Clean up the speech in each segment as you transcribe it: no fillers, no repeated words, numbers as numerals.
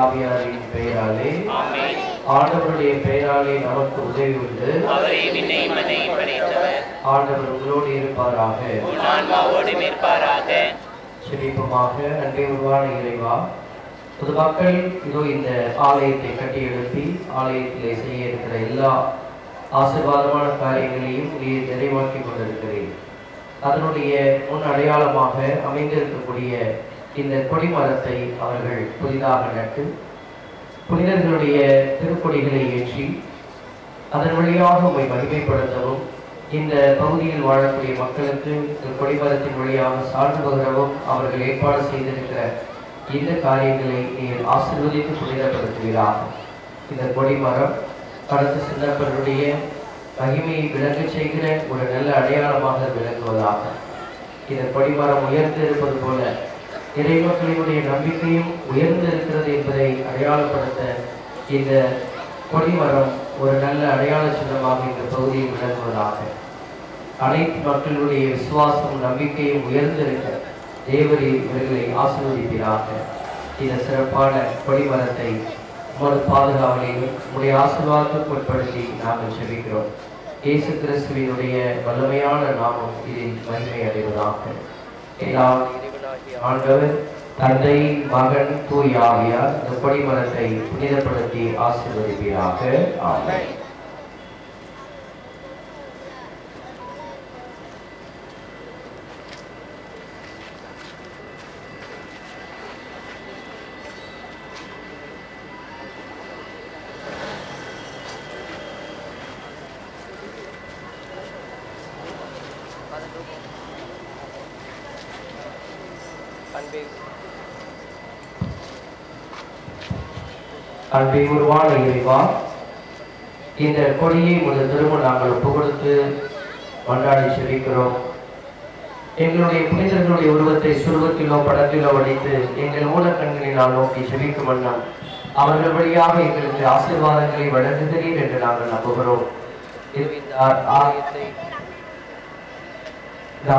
ஆவியாரின் பெயராலே ஆண்டவருடைய பெயராலே நமக்கு உதவி உண்டு. ஆண்டவர் உங்களோடு இருப்பாராக. செபிப்போமாக. அன்பே உருவான இறைவா, பொதுமக்கள் இதோ இந்த ஆலயத்தை கட்டி எழுப்பி ஆலயத்திலே செய்ய இருக்கிற எல்லா ஆசீர்வாதமான காரியங்களையும் நீர் நிறைவாக்கி கொண்டிருக்கிறேன். அதனுடைய முன் அடையாளமாக அமைந்திருக்கக்கூடிய இந்த கொடிமரத்தை அவர்கள் புதிதாக நட்டு புனிதர்களுடைய திருக்கொடிகளை ஏற்றி அதன் வழியாக உம்மை மகிமைப்படுத்தவும், இந்த பகுதியில் வாழக்கூடிய மக்களுக்கு இந்த கொடிமரத்தின் வழியாக சான்று பகிரவும் அவர்கள் ஏற்பாடு செய்திருக்கிற இந்த காரியங்களை நீர் ஆசீர்வதித்து புனிதப்படுத்துகிறார். இந்த கொடிமரம் கடந்த சின்னப்பருடைய மகிமையை விளங்க செய்கிற ஒரு நல்ல அடையாளமாக விளங்குவதாக. இந்த கொடிமரம் உயர்ந்து இருப்பது போல இறைமக்களினுடைய நம்பிக்கையும் உயர்ந்து இருக்கிறது என்பதை அடையாளப்படுத்த இந்த கொடிமரம் ஒரு நல்ல அடையாள சின்னமாக இந்த பகுதியில் விளங்குவதாக. அனைத்து மக்களுடைய விசுவாசமும் நம்பிக்கையும் உயர்ந்திருக்க தேவரீர் இவர்களை ஆசீர்வதிப்பீராக. இந்த சிறப்பான கொடிமரத்தை உமது பாதுகாவலையும் உடைய ஆசீர்வாதத்துக்கு உட்படுத்தி நாங்கள் செபிக்கிறோம். இயேசு கிறிஸ்துவினுடைய வல்லமையான நாமம் இதில் மகிமை அடைவதாக. எல்லாம் ஆண்டவர் தந்தை, மகன், தூய ஆவியார் இந்த கொடிமரத்தை புனிதப்படுத்தி ஆசீர்வதிப்பீராக. ஆமென். அன்பே உருவான இறைவா, இந்த கொடியை முதல் திரும்ப நாங்கள் ஒப்புக் கொடுத்து கொண்டாடி செபிக்கிறோம். எங்களுடைய புனிதர்களுடைய உருவத்தை சுருவத்திலோ படத்திலோ வடித்து எங்கள் மூலக்கண்களினால் நோக்கி செபிக்கும் வண்ணம் அவர்கள் வழியாக எங்களுக்கு ஆசீர்வாதங்களை வழங்குகிறீர் என்று நாங்கள் நம்புகிறோம். இந்த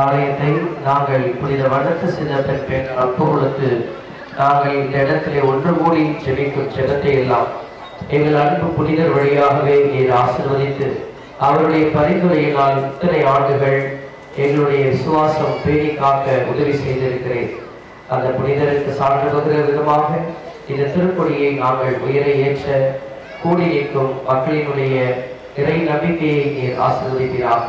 ஆலயத்தை நாங்கள் புனித வடக்கு சின்னத்தின் பெண் ஒப்புக் கொடுத்து நாங்கள் இந்த இடத்திலே ஒன்று கூடி செபிக்கும் செபத்தை எல்லாம் எங்கள் அன்பு புனிதர் வழியாகவே நீர் ஆசீர்வதித்து அவருடைய பரிந்துரையினால் இத்தனை ஆண்டுகள் எங்களுடைய விசுவாசம் பேணி காக்க உதவி செய்திருக்கிறேன். அந்த புனிதருக்கு சான்று பகிர விதமாக இந்த திருக்கொடியை நாங்கள் உயர ஏற்ற கூடி நிற்கும் மக்களினுடைய இறை நம்பிக்கையை நீர் ஆசீர்வதிப்பீராக.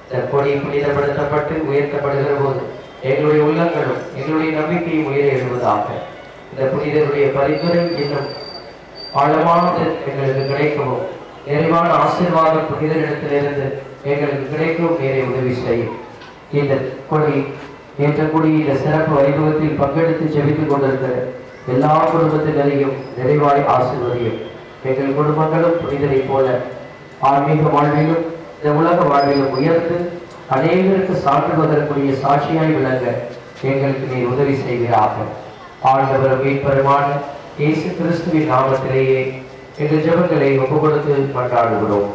இந்த கொடி புனிதப்படுத்தப்பட்டு உயர்த்தப்படுகிற போது எங்களுடைய உள்ளங்களும் எங்களுடைய நம்பிக்கையும் உயர எழுவதாக. இந்த புனிதருடைய பரிந்துரை இன்னும் ஆழமானது எங்களுக்கு கிடைக்கவும் நிறைவான ஆசீர்வாதம் புனிதரிடத்திலிருந்து எங்களுக்கு கிடைக்கவும் நேரே உதவி செய்யும். இந்த கொடி ஏற்றக்கூடிய இந்த சிறப்பு வைபவத்தில் பங்கெடுத்து செபித்துக் கொண்டிருக்கிற எல்லா குடும்பத்தினரையும் நிறைவாய் ஆசீர்வதியும். எங்கள் குடும்பங்களும் புனிதரை போல ஆன்மீக வாழ்விலும் இந்த உலக வாழ்விலும் உயர்ந்து அநேகருக்கு சாற்றுவதற்குரிய சாட்சியாய் விளங்க எங்களுக்கு நீர் உதவி செய்கிறார்கள். ஆண்டவர் மீட்பருமான இயேசு கிறிஸ்துவின் நாமத்திலேயே எங்கள் ஜெபங்களை ஒப்புக் கொடுத்து கொண்டாடுகிறோம்.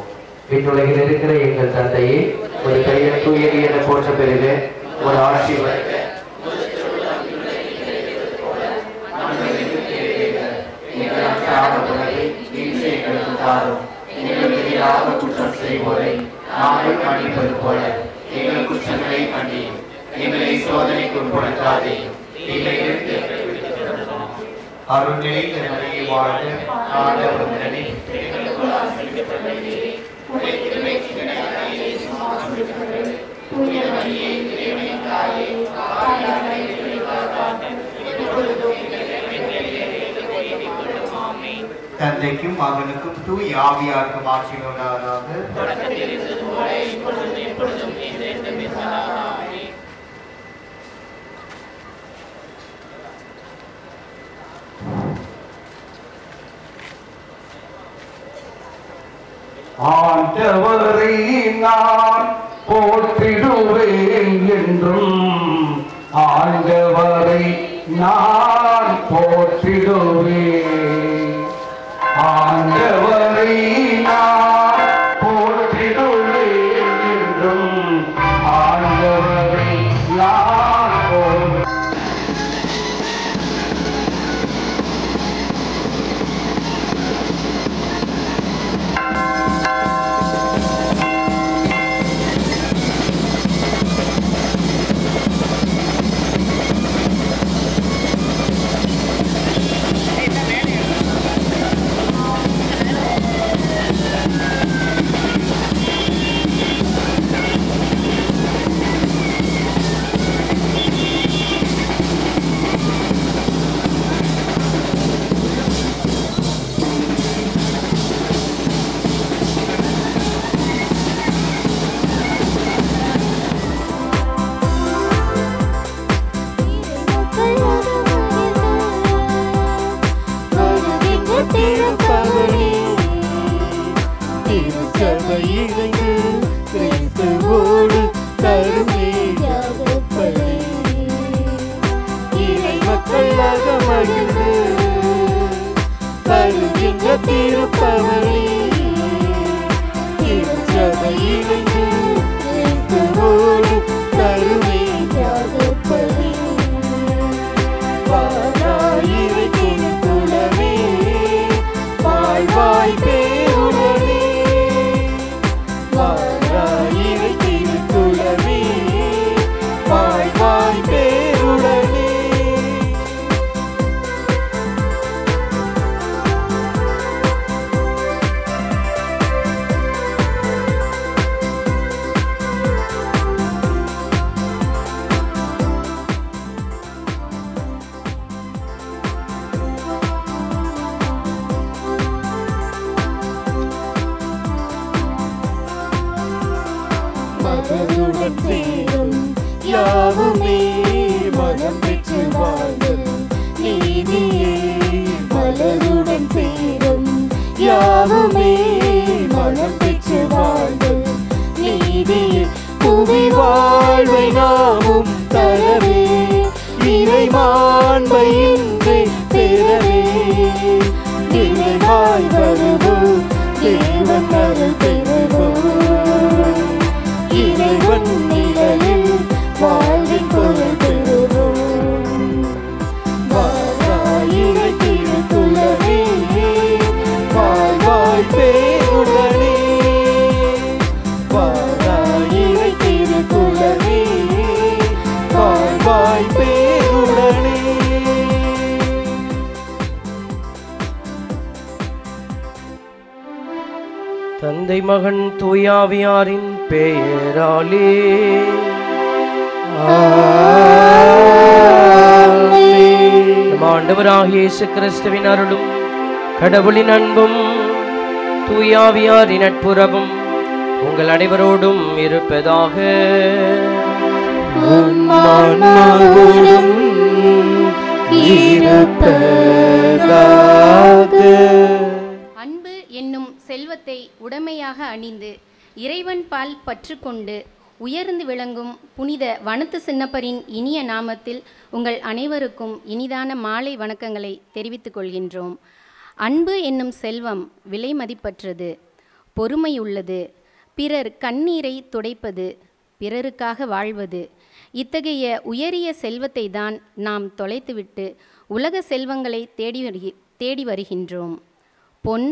விண்ணுலகில் இருக்கிற எங்கள் தந்தையே, ஒரு பெயர் தூயது என போற்ற பெறுக, ஒரு ஆட்சி வருக, குற்றம் செய்வோரை நாங்கள் மன்னிப்பது போல எங்கள் குற்றங்களை மன்னியும், எங்களை சோதனைக்கு உட்படுத்தாதே, அருள் நிறைந்த மரியே வாழ்க, ஆண்டவர் உடனே தந்தைக்கும் மகனுக்கும் தூய ஆவியாருக்கும் ஆட்சி உண்டாவதாக. ஆண்டவரை நான் போற்றிடுவேன் என்றும், ஆண்டவரை நான் போற்றிடுவேன், ஆண்டவரை நான் போற்றிடுவேன் என்றும், ஆண்டவரை நான் போற்றிடுவேன். தந்தை மகன் தூயாவியாரின் பெயராலே நம் ஆண்டவராகிய இயேசு கிறிஸ்துவின் அருளும் கடவுளின் அன்பும் தூயாவியாரின் நட்புறவும் உங்கள் அனைவரோடும் இருப்பதாக. அன்பு என்னும் செல்வத்தை உடைமையாக அணிந்து இறைவன் பால் பற்றுக்கொண்டு உயர்ந்து விளங்கும் புனித வனத்து சின்னப்பரின் இனிய நாமத்தில் உங்கள் அனைவருக்கும் இனிதான மாலை வணக்கங்களை தெரிவித்துக் கொள்கின்றோம். அன்பு என்னும் செல்வம் விலை மதிப்பற்றது, பொறுமையுள்ளது, பிறர் கண்ணீரை துடைப்பது, பிறருக்காக வாழ்வது. இத்தகைய உயரிய செல்வத்தை தான் நாம் தொலைத்துவிட்டு உலக செல்வங்களை தேடி வருகின்றோம். பொன்,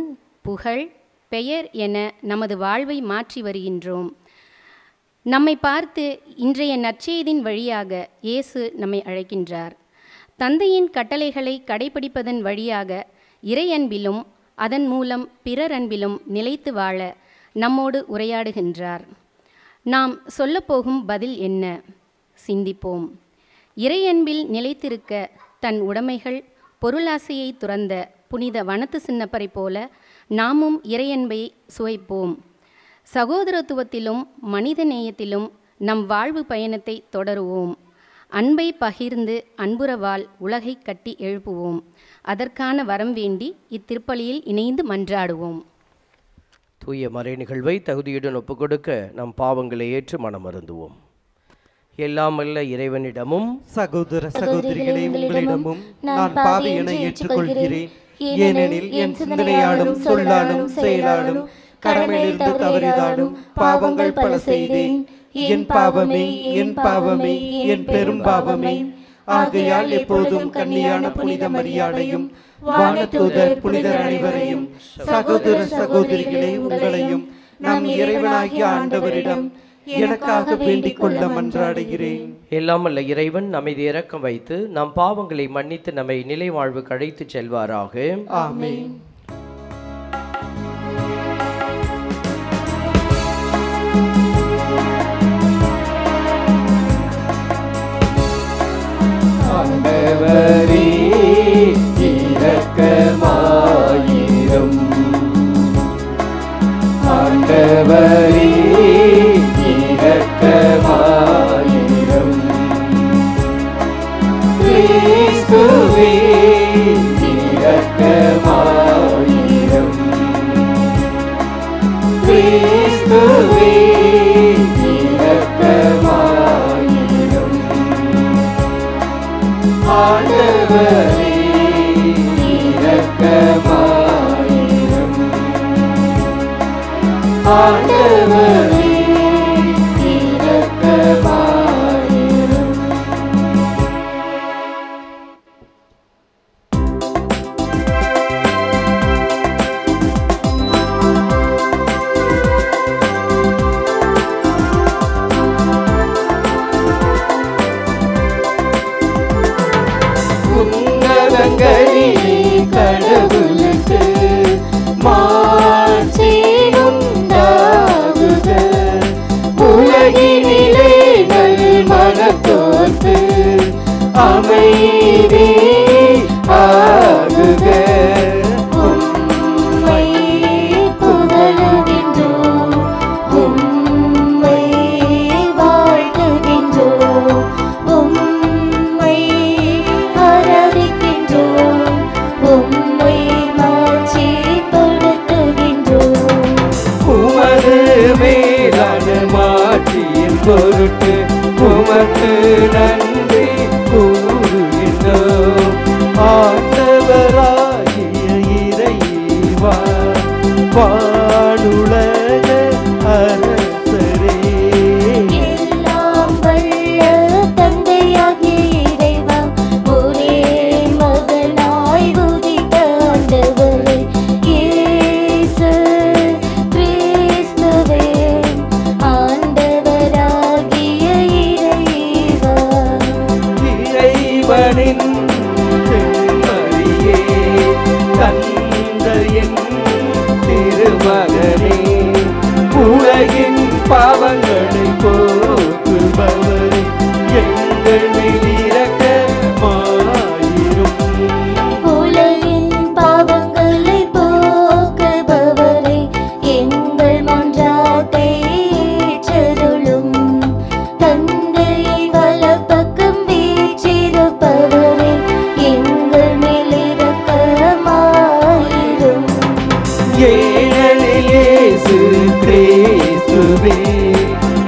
புகழ், பெயர் என நமது வாழ்வை மாற்றி வருகின்றோம். நம்மை பார்த்து இன்றைய நற்செய்தியின் வழியாக இயேசு நம்மை அழைக்கின்றார். தந்தையின் கட்டளைகளை கடைபிடிப்பதன் வழியாக இறை அன்பிலும் அதன் மூலம் பிறர் அன்பிலும் நிலைத்து வாழ நம்மோடு உரையாடுகின்றார். நாம் சொல்லப்போகும் பதில் என்ன? சிந்திப்போம். இறை அன்பில் நிலைத்திருக்க தன் உடைமைகள் பொருளாசையை துறந்த புனித வனத்து சின்னப்பரை போல நாமும் இறையன்பை சுவைப்போம். சகோதரத்துவத்திலும் மனித நேயத்திலும் நம் வாழ்வு பயணத்தை தொடருவோம். அன்பை பகிர்ந்து அன்புறவால் உலகை கட்டி எழுப்புவோம். அதற்கான வரம் வேண்டி இத்திருப்பலியில் இணைந்து மன்றாடுவோம். தூய மறை நிகழ்வை தகுதியுடன் ஒப்புக்கொடுக்க நம் பாவங்களை ஏற்று மனம் அருந்துவோம். எல்லாம் வல்ல இறைவனிடமும் சகோதர சகோதரிகளே, உங்களிடமும் நான் பாவியனை ஏற்றுக்கொள்கிறேன். ஏனெனில் என் சிந்தனையாலும் சொல்லாலும் செயலாலும் கடமையிலிருந்து தவறினாலும் பாவங்கள் பல செய்தேன். என் பாவமே, என் பாவமே, என் பெரும் பாவமே. ஆகையால் எப்போதும் கன்னியான புனித மரியாதையும் வானதூதர் புனிதர் அனைவரையும், சகோதர சகோதரிகளே உங்களையும் நம் இறைவனாகிய ஆண்டவரிடம் எனக்காக வேண்டிக் கொள்ள மன்றாடுகிறேன். எல்லாம் வல்ல இறைவன் அமைதி இரக்கம் வைத்து நம் பாவங்களை மன்னித்து நம்மை நிலை வாழ்வுக்கு அழைத்து செல்வாராக. ஆமென். ஆண்டவரே இரக்கமாயிரும். ஆண்டவரே இரக்கமாயிரும். கிறிஸ்துவே இரக்கமாயிரும். கிறிஸ்துவே இரக்கமாயிரும். ஆண்டவரே இரக்கமாயிரும். ஆண்டவரே இரக்கமாயிரும். உன்னதங்களிலே கடவுளுக்கு மாட்சி உண்டாகுக. உலகினிலே நல் மனத்தோர்க்கு அமைதி ஆகுக. உம்மை புகழுகின்றோம், உம்மை வாழ்த்துகின்றோம், உம்மை ஆராதிக்கின்றோம், உம்மை மாட்சிப்படுத்துகின்றோம். உமது மேலான மாட்சியின் பொருட்டு உமக்கு நன்றி கூறுகின்றோம். ஆண்டவராகிய இறைவா, வானுலக அரசரே, எல்லாம் வல்ல தந்தையாகிய இறைவா, ஒரே மகனாய் உதித்த ஆண்டவரே இயேசு கிறிஸ்துவே, ஆண்டவராகிய இறைவா, இறைவனின் செம்மறியே, தந்தையின் திருமகனே, உலகின் பாவங்களை போக்குபவரே, எங்கள் மேல் இரக்கமாயிரும். உலகின் பாவங்களை போக்குபவரே, எங்கள் மன்றாட்டை ஏற்றருளும். தந்தையின் வலப்பக்கம் வீற்றிருப்பவரே, எங்கள் மேல் இரக்கமாயிரும். ஏனெனில் இயேசு கிறிஸ்துவே,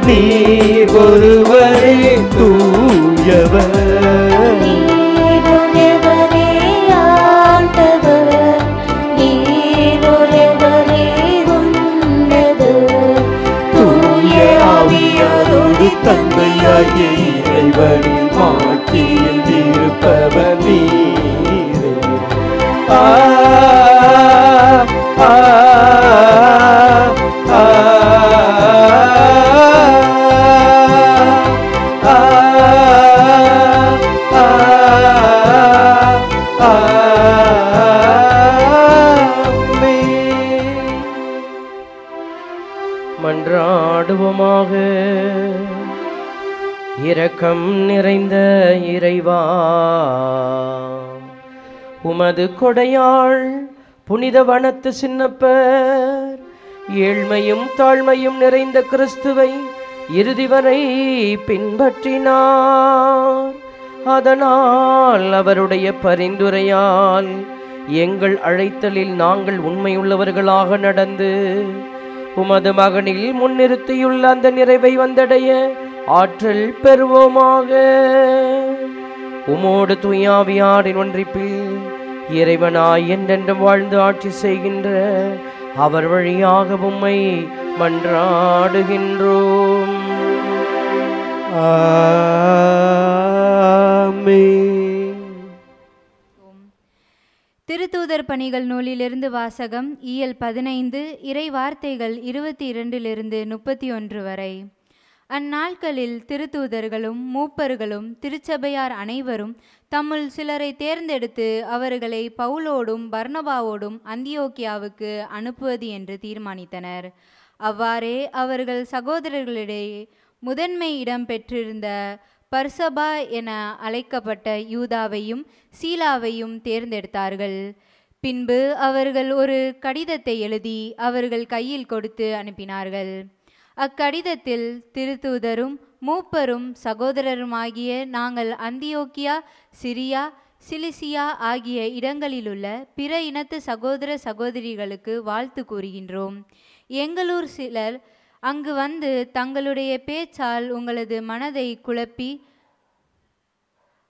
நீர் ஒருவரே தூயவர், நீர் ஒருவரே ஆண்டவர், நீர் ஒருவரே உன்னதர், தூய ஆவியாரோடு தந்தையாகிய இறைவனின் மாட்சியில் இருப்பவர் நீரே. ஆ ஆ ஆ மன்றாடுவோமாக. இரக்கம் நிறைந்த இறைவா, உமது கொடையாள் புனித வனத்து சின்னப்பர் ஏழ்மையும் தாழ்மையும் நிறைந்த கிறிஸ்துவை இறுதி வரை பின்பற்றினார். அதனால் அவருடைய பரிந்துரையால் எங்கள் அழைத்தலில் நாங்கள் உண்மையுள்ளவர்களாக நடந்து உமது மகனில் முன்னிறுத்தியுள்ள அந்த நிறைவை வந்தடைய ஆற்றல் பெறுவோமாக. உமோடு தூயாவியாரின் ஒன்றிப்பில் இறைவனாய் என்றென்றும் வாழ்ந்து ஆட்சி செய்கின்ற அவர் வழியாக உம்மை மன்றாடுகின்றோம். திருத்தூதர் பணிகள் நூலிலிருந்து வாசகம். இயல் 15 இறை வார்த்தைகள் 22 31 வரை. அந்நாட்களில் திருத்தூதர்களும் மூப்பர்களும் திருச்சபையார் அனைவரும் தம்முள் சிலரை தேர்ந்தெடுத்து அவர்களை பவுலோடும் பர்னபாவோடும் அந்தியோக்கியாவுக்கு அனுப்புவது என்று தீர்மானித்தனர். அவ்வாறே அவர்கள் சகோதரர்களிடையே முதன்மை இடம் பெற்றிருந்த பர்சபா என அழைக்கப்பட்ட யூதாவையும் சீலாவையும் தேர்ந்தெடுத்தார்கள். பின்பு அவர்கள் ஒரு கடிதத்தை எழுதி அவர்கள் கையில் கொடுத்து அனுப்பினார்கள். அக்கடிதத்தில் திருத்தூதரும் மூப்பரும் சகோதரருமாகிய நாங்கள் அந்தியோக்கியா, சிரியா, சிலிசியா ஆகிய இடங்களிலுள்ள பிற இனத்து சகோதர சகோதரிகளுக்கு வாழ்த்து கூறுகின்றோம். எங்களூர் சிலர் அங்கு வந்து தங்களுடைய பேச்சால் உங்களது மனதை குழப்பி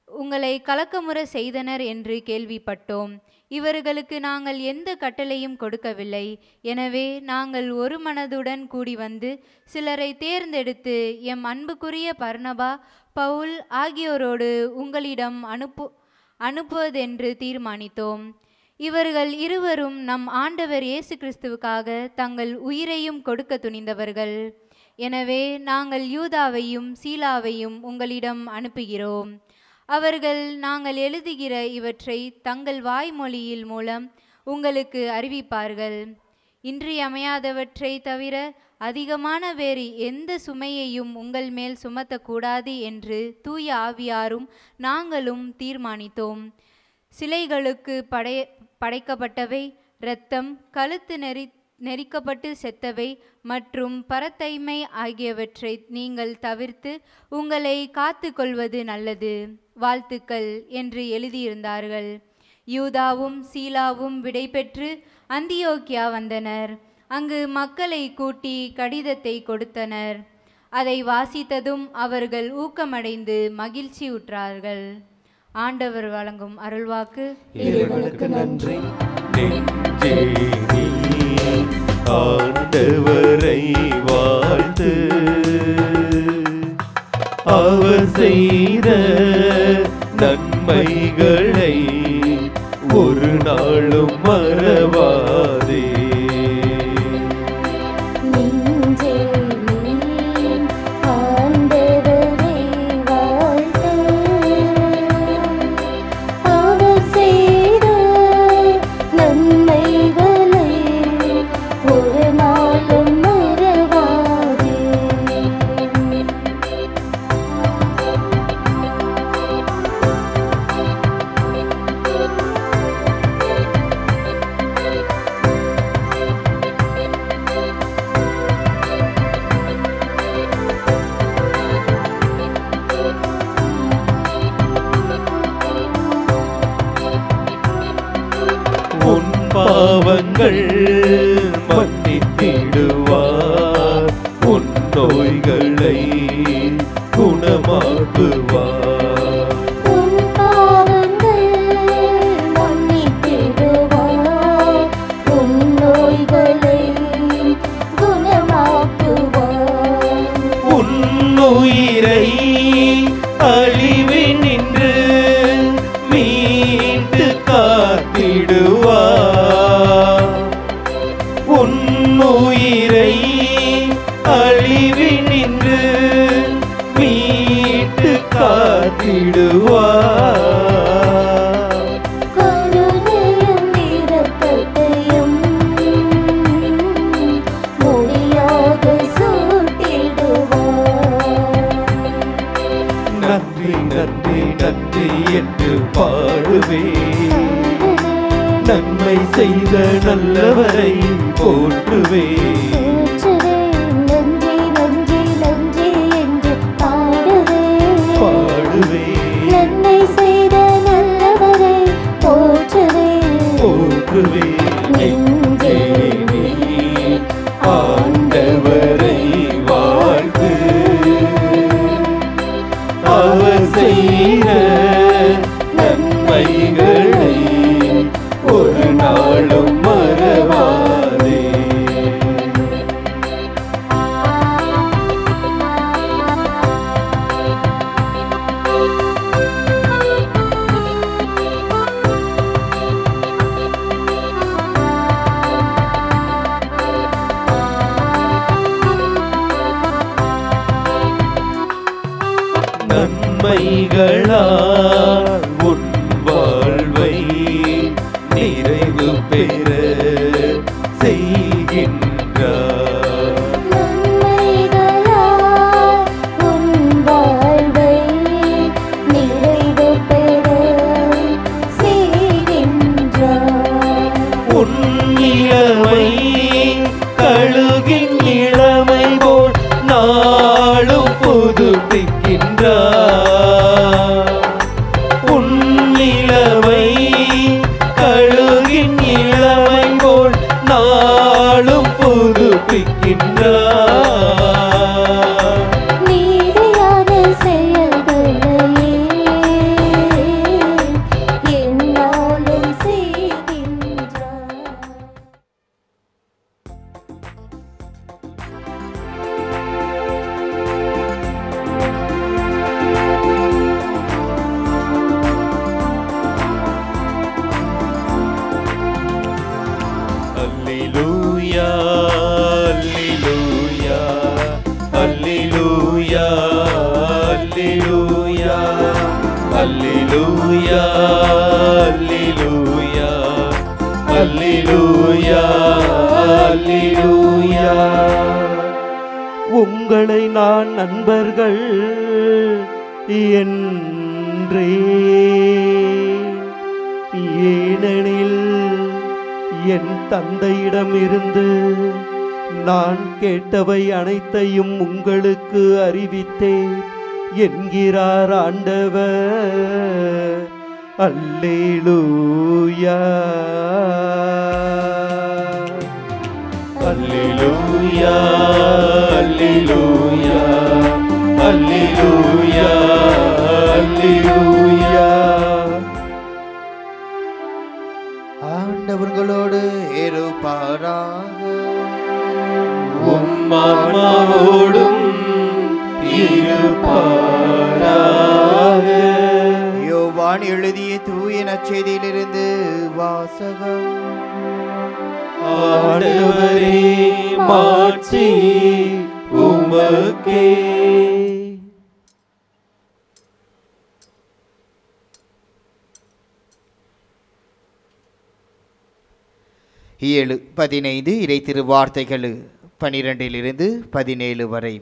உங்களை கலக்கமுற செய்தனர் என்று கேள்விப்பட்டோம். இவர்களுக்கு நாங்கள் எந்த கட்டளையும் கொடுக்கவில்லை. எனவே நாங்கள் ஒரு மனதுடன் கூடி வந்து சிலரை தேர்ந்தெடுத்து எம் அன்புக்குரிய பர்னபா, பவுல் ஆகியோரோடு உங்களிடம் அனுப்புவதென்று தீர்மானித்தோம். இவர்கள் இருவரும் நம் ஆண்டவர் இயேசு கிறிஸ்துவுக்காக தங்கள் உயிரையும் கொடுக்க துணிந்தவர்கள். எனவே நாங்கள் யூதாவையும் சீலாவையும் உங்களிடம் அனுப்புகிறோம். அவர்கள் நாங்கள் எழுதுகிற இவற்றை தங்கள் வாய்மொழியில் மூலம் உங்களுக்கு அறிவிப்பார்கள். இன்றியமையாதவற்றை தவிர அதிகமான வேறு எந்த சுமையையும் உங்கள் மேல் சுமத்தக்கூடாது என்று தூய ஆவியாரும் நாங்களும் தீர்மானித்தோம். சிலைகளுக்கு படைக்கப்பட்டவை, இரத்தம், கழுத்து நெரிக்கப்பட்டு செத்தவை மற்றும் பரத்தைமை ஆகியவற்றை நீங்கள் தவிர்த்து உங்களை காத்து கொள்வது நல்லது. வாழ்த்துக்கள் என்று எழுதியிருந்தார்கள். யூதாவும் சீலாவும் விடைபெற்று அந்தியோக்கியா வந்தனர். அங்கு மக்களை கூட்டி கடிதத்தை கொடுத்தனர். அதை வாசித்ததும் அவர்கள் ஊக்கமடைந்து மகிழ்ச்சி உற்றார்கள். ஆண்டவர் வழங்கும் அருள்வாக்கு. இறைவனுக்கு நன்றி. ஆண்டவரை வாழ்த்து, அவர் செய்த நன்மைகளை ஒரு நாளும் மறவாதே. பாவங்கள் மன்னித்திடுவார், உன் நோய்களை குணமாக்குவார். உன் பாவங்கள் மன்னித்திடுவார், உன் நோய்களை குணமாக்குவார். உன் உயிரை அழிவினின்று மீட்டு காத்திடுவார். உயிரை அழிவினின்று மீட்டு காத்திடுவார். கருணையும் இரக்கத்தையும் முடியாக சூட்டிடுவார். நன்றி நன்றி நன்றி என்று பாடுவே, நன்மை செய்த நல்லவரை போற்றுவே. நன்றி நன்றி நன்றி என்று பாடுவே, நன்மை செய்த நல்லவரை போற்றுவே. போற்றுவே. நெஞ்சே நீ ஆண்டவரை வாழ்த்து. அவர் செய்த நன்மைகளை ஒரு நாளும் மறவாதே. நன்மைகளால் உன் வாழ்வை நிறைவு பெற செய்கின்றார். நன்மைகளால் உன் வாழ்வை நிறைவு பெற செய்கின்றார். உன் இளமை கழுகின் இளமை போல் நாளும் புதுப்பிக்கின்றார். உன் இளமை கழுகின் இளமை போல் நாளும் புதுப்பிக்கின்றார். நீதியான செயல்களையே என்னாலும் செய்கின்றார். அல்லேலூயா, அல்லேலூயா, அல்லேலூயா, அல்லேலூயா, அல்லேலூயா, அல்லேலூயா, அல்லேலூயா. உங்களை நான் நண்பர்கள் என்றேன், ஏனெனில் என் தந்தையிடமிருந்து நான் கேட்டவை அனைத்தையும் உங்களுக்கு அறிவித்தேன் என்கிறார் ஆண்டவர். அல்லேலூயா, அல்லேலூயா, அல்லேலூயா, அல்லேலூயா, அல்லேலூயா. ஆண்டவர்களோடு இருப்பாராக. உம் ஆன்மாவோடும் இருப்பாராக. யோவான் எழுதிய தூய நற்செய்தியிலிருந்து வாசகம். ஆண்டவரே, மாட்சி உமக்கே. 7:15 இறை திருவார்த்தைகள் 12 17 வரை.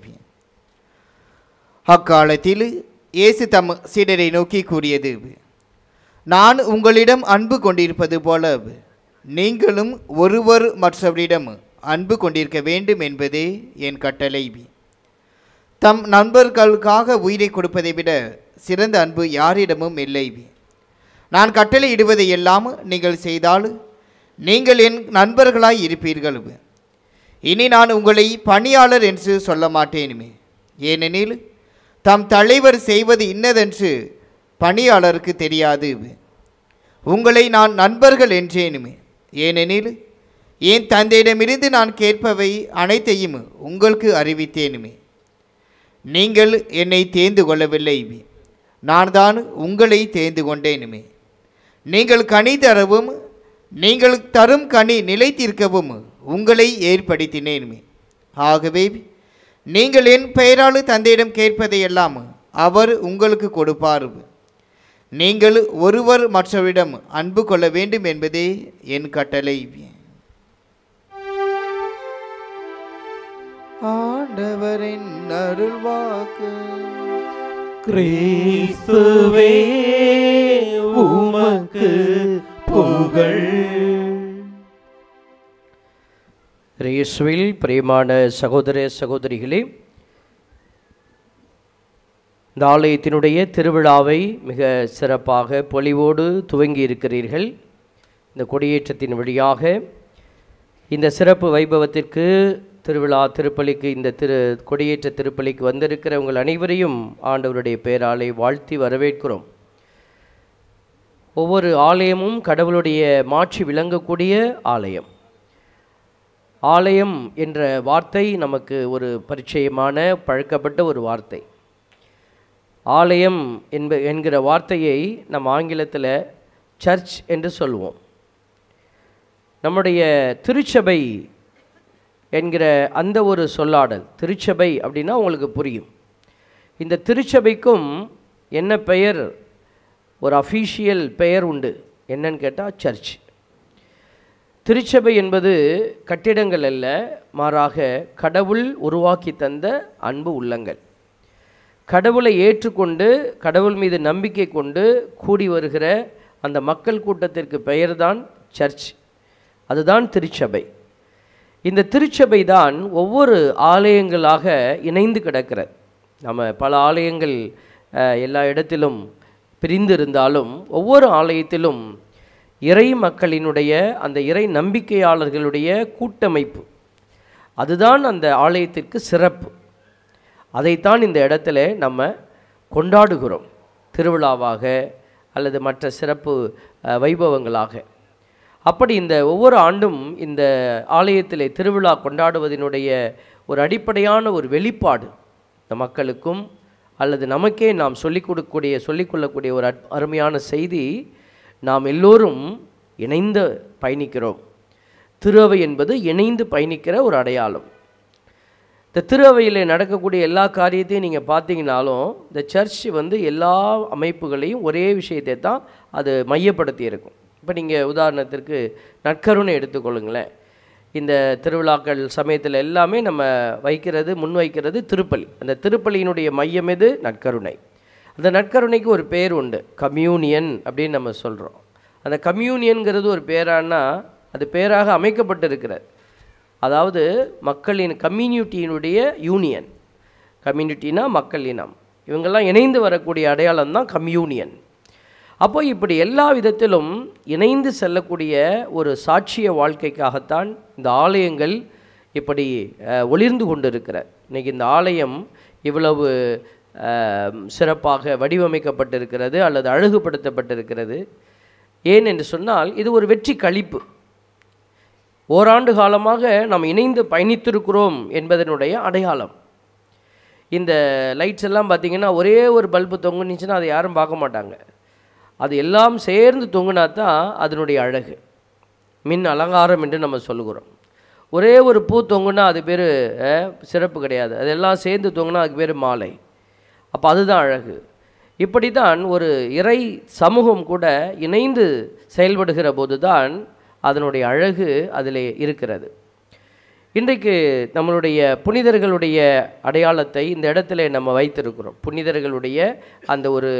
அக்காலத்தில் இயேசு தம் சீடரை நோக்கி கூறியது, நான் உங்களிடம் அன்பு கொண்டிருப்பது போல நீங்களும் ஒருவர் மற்றவரிடம் அன்பு கொண்டிருக்க வேண்டும் என்பதே என் கட்டளை. தம் நண்பர்களுக்காக உயிரை கொடுப்பதை விட சிறந்த அன்பு யாரிடமும் இல்லை. நான் கட்டளை இடுவதையெல்லாம் நீங்கள் செய்தால் நீங்கள் என் நண்பர்களாய் இருப்பீர்கள். இனி நான் உங்களை பணியாளர் என்று சொல்ல மாட்டேனுமே, ஏனெனில் தம் தலைவர் செய்வது இன்னதென்று பணியாளருக்கு தெரியாது. உங்களை நான் நண்பர்கள் என்றேனுமே, ஏனெனில் என் தந்தையிடமிருந்து நான் கேட்பவை அனைத்தையும் உங்களுக்கு அறிவித்தேனுமே. நீங்கள் என்னை தேர்ந்து கொள்ளவில்லை, நான் தான் உங்களை தேர்ந்து கொண்டேனுமே. நீங்கள் கனி தரவும் நீங்கள் தரும் கனி நிலைத்திருக்கவும் உங்களை ஏற்படுத்தினேனுமே. ஆகவே நீங்கள் என் பெயரால் தந்தையிடம் கேட்பதையெல்லாம் அவர் உங்களுக்கு கொடுப்பார். நீங்கள் ஒருவர் மற்றவரிடம் அன்பு கொள்ள வேண்டும் என்பதே என் கட்டளை. ஆண்டவரின் அருள்வாக்கு. கிறிஸ்துவே உமக்கு புகழ். இயேசுவில் பிரியமான சகோதர சகோதரிகளே, இந்த ஆலயத்தினுடைய திருவிழாவை மிக சிறப்பாக பொலிவோடு துவங்கி இருக்கிறீர்கள். இந்த கொடியேற்றத்தின் வழியாக இந்த சிறப்பு வைபவத்திற்கு திருவிழா திருப்பலிக்கு இந்த கொடியேற்ற திருப்பலிக்கு வந்திருக்கிற உங்கள் அனைவரையும் ஆண்டவருடைய பெயராலே வாழ்த்தி வரவேற்கிறோம். ஒவ்வொரு ஆலயமும் கடவுளுடைய மாட்சி விளங்கக்கூடிய ஆலயம். ஆலயம் என்ற வார்த்தை நமக்கு ஒரு பரிச்சயமான பழக்கப்பட்ட ஒரு வார்த்தை. ஆலயம் என்கிற வார்த்தையை நம் ஆங்கிலத்தில் சர்ச் என்று சொல்லுவோம். நம்முடைய திருச்சபை என்கிற அந்த ஒரு சொல்லாடல், திருச்சபை அப்படின்னா உங்களுக்கு புரியும். இந்த திருச்சபைக்கும் என்ன பெயர், ஒரு அஃபீஷியல் பெயர் உண்டு. என்னன்னு கேட்டால் சர்ச். திருச்சபை என்பது கட்டிடங்கள் அல்ல, மாறாக கடவுள் உருவாக்கி தந்த அன்பு உள்ளங்கள். கடவுளை ஏற்றுக்கொண்டு கடவுள் மீது நம்பிக்கை கொண்டு கூடி வருகிற அந்த மக்கள் கூட்டத்திற்கு பெயர்தான் சர்ச். அதுதான் திருச்சபை. இந்த திருச்சபை தான் ஒவ்வொரு ஆலயங்களாக இணைந்து கிடக்கிறது. நம்ம பல ஆலயங்கள் எல்லா இடத்திலும் பிரிந்து இருந்தாலும் ஒவ்வொரு ஆலயத்திலும் இறை மக்களினுடைய அந்த இறை நம்பிக்கையாளர்களுடைய கூட்டமைப்பு, அதுதான் அந்த ஆலயத்திற்கு சிறப்பு. அதைத்தான் இந்த இடத்துல நம்ம கொண்டாடுகிறோம், திருவிழாவாக அல்லது மற்ற சிறப்பு வைபவங்களாக. அப்படி இந்த ஒவ்வொரு ஆண்டும் இந்த ஆலயத்திலே திருவிழா கொண்டாடுவதனுடைய ஒரு அடிப்படையான ஒரு வெளிப்பாடு, இந்த மக்களுக்கும் அல்லது நமக்கே நாம் சொல்லிக்கொள்ளக்கூடிய ஒரு அருமையான செய்தி, நாம் எல்லோரும் இணைந்து பயணிக்கிறோம். திரு அவை என்பது இணைந்து பயணிக்கிற ஒரு அடையாளம். இந்த திரு அவையில் நடக்கக்கூடிய எல்லா காரியத்தையும் நீங்கள் பார்த்தீங்கன்னாலும் இந்த சர்ச் எல்லா அமைப்புகளையும் ஒரே விஷயத்தை தான் அது மையப்படுத்தி இருக்கும். இப்போ நீங்கள் உதாரணத்திற்கு நற்கருணை எடுத்துக்கொள்ளுங்களேன். இந்த திருவிழாக்கள் சமயத்தில் எல்லாமே நம்ம முன்வைக்கிறது திருப்பலி. அந்த திருப்பலியினுடைய மையம் எது? நற்கருணை. அந்த நற்கருணைக்கு ஒரு பேர் உண்டு, கம்யூனியன் அப்படின்னு நம்ம சொல்கிறோம். அந்த கம்யூனியன்கிறது ஒரு பேரானா அது பேராக அமைக்கப்பட்டிருக்கிறது. அதாவது மக்களின் கம்யூனிட்டியினுடைய யூனியன். கம்யூனிட்டினா மக்கள் இனம், இவங்கெல்லாம் இணைந்து வரக்கூடிய அடையாளம் தான் கம்யூனியன். அப்போ இப்படி எல்லா விதத்திலும் இணைந்து செல்லக்கூடிய ஒரு சாட்சிய வாழ்க்கைக்காகத்தான் இந்த ஆலயங்கள் இப்படி ஒளிர்ந்து கொண்டிருக்கிற. இன்றைக்கி இந்த ஆலயம் இவ்வளவு சிறப்பாக வடிவமைக்கப்பட்டிருக்கிறது அல்லது அழகுபடுத்தப்பட்டிருக்கிறது. ஏன் என்று சொன்னால் இது ஒரு வெற்றி களிப்பு. ஓராண்டு காலமாக நாம் இணைந்து பயணித்திருக்கிறோம் என்பதனுடைய அடையாளம். இந்த லைட்ஸ் எல்லாம் பார்த்திங்கன்னா ஒரே ஒரு பல்பு தொங்குனுச்சுன்னா அதை யாரும் பார்க்க மாட்டாங்க. அது எல்லாம் சேர்ந்து தொங்குனா தான் அதனுடைய அழகு, மின் அலங்காரம் என்று நம்ம சொல்லுகிறோம். ஒரே ஒரு பூ தொங்குனா அது பேர் சிறப்பு கிடையாது, அதெல்லாம் சேர்ந்து தொங்குனா அதுக்கு பேர் மாலை. அப்போ அதுதான் அழகு. இப்படி தான் ஒரு இறை சமூகம் கூட இணைந்து செயல்படுகிற போது தான் அதனுடைய அழகு அதில் இருக்கிறது. இன்றைக்கு நம்மளுடைய புனிதர்களுடைய அடையாளத்தை இந்த இடத்துல நம்ம வைத்திருக்கிறோம். புனிதர்களுடைய அந்த ஒரு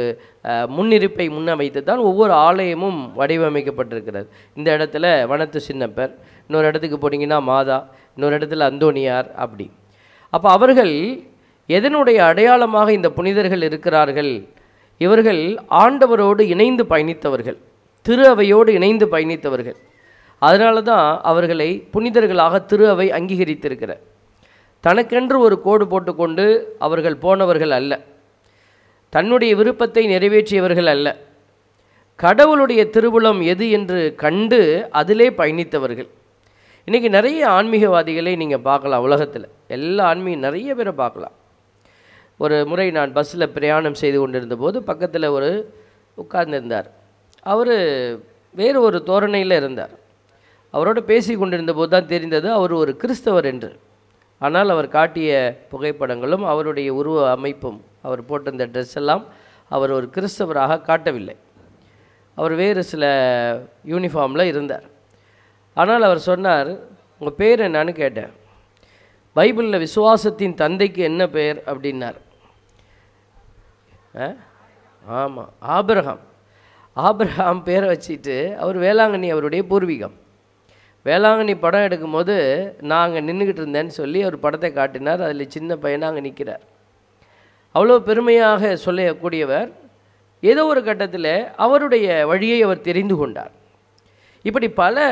முன்னிருப்பை வைத்து தான் ஒவ்வொரு ஆலயமும் வடிவமைக்கப்பட்டிருக்கிறது. இந்த இடத்துல வனத்து சின்னப்பர், இன்னொரு இடத்துக்கு போனீங்கன்னா மாதா, இன்னொரு இடத்துல அந்தோனியார், அப்படி. அப்போ அவர்கள் எதனுடைய அடையாளமாக இந்த புனிதர்கள் இருக்கிறார்கள்? இவர்கள் ஆண்டவரோடு இணைந்து பயணித்தவர்கள், திரு அவையோடு இணைந்து பயணித்தவர்கள். அதனால தான் அவர்களை புனிதர்களாக திரு அவை அங்கீகரித்திருக்கிற. தனக்கென்று ஒரு கோடு போட்டுக்கொண்டு அவர்கள் போனவர்கள் அல்ல, தன்னுடைய விருப்பத்தை நிறைவேற்றியவர்கள் அல்ல, கடவுளுடைய திருவுளம் எது என்று கண்டு அதிலே பயணித்தவர்கள். இன்றைக்கி நிறைய ஆன்மீகவாதிகளை நீங்கள் பார்க்கலாம் உலகத்தில், எல்லா நிறைய பேரை பார்க்கலாம். ஒரு முறை நான் பஸ்ஸில் பிரயாணம் செய்து கொண்டிருந்த போது பக்கத்தில் ஒரு உட்கார்ந்திருந்தார். அவர் வேறு ஒரு தோரணையில் இருந்தார். அவரோடு பேசி கொண்டிருந்த போது தான் தெரிந்தது அவர் ஒரு கிறிஸ்தவர் என்று. ஆனால் அவர் காட்டிய புகைப்படங்களும் அவருடைய உருவ அமைப்பும் அவர் போட்டிருந்த ட்ரெஸ் எல்லாம் அவர் ஒரு கிறிஸ்தவராக காட்டவில்லை. அவர் வேறு சில யூனிஃபார்மில் இருந்தார். ஆனால் அவர் சொன்னார், உங்கள் பேர் என்னான்னு கேட்டேன். பைபிளில் விசுவாசத்தின் தந்தைக்கு என்ன பெயர் அப்படின்னார். ஆமாம், ஆபிரகாம். ஆபிரகாம் பேரை வச்சுட்டு அவர் வேளாங்கண்ணி அவருடைய பூர்வீகம். வேளாங்கண்ணி படம் எடுக்கும்போது நான் அங்கே நின்றுக்கிட்டு இருந்தேன்னு சொல்லி அவர் படத்தை காட்டினார். அதில் சின்ன பையனாக அங்கே நிற்கிறார். அவ்வளோ பெருமையாக சொல்லக்கூடியவர். ஏதோ ஒரு கட்டத்தில் அவருடைய வழியை அவர் தெரிந்து கொண்டார். இப்படி பல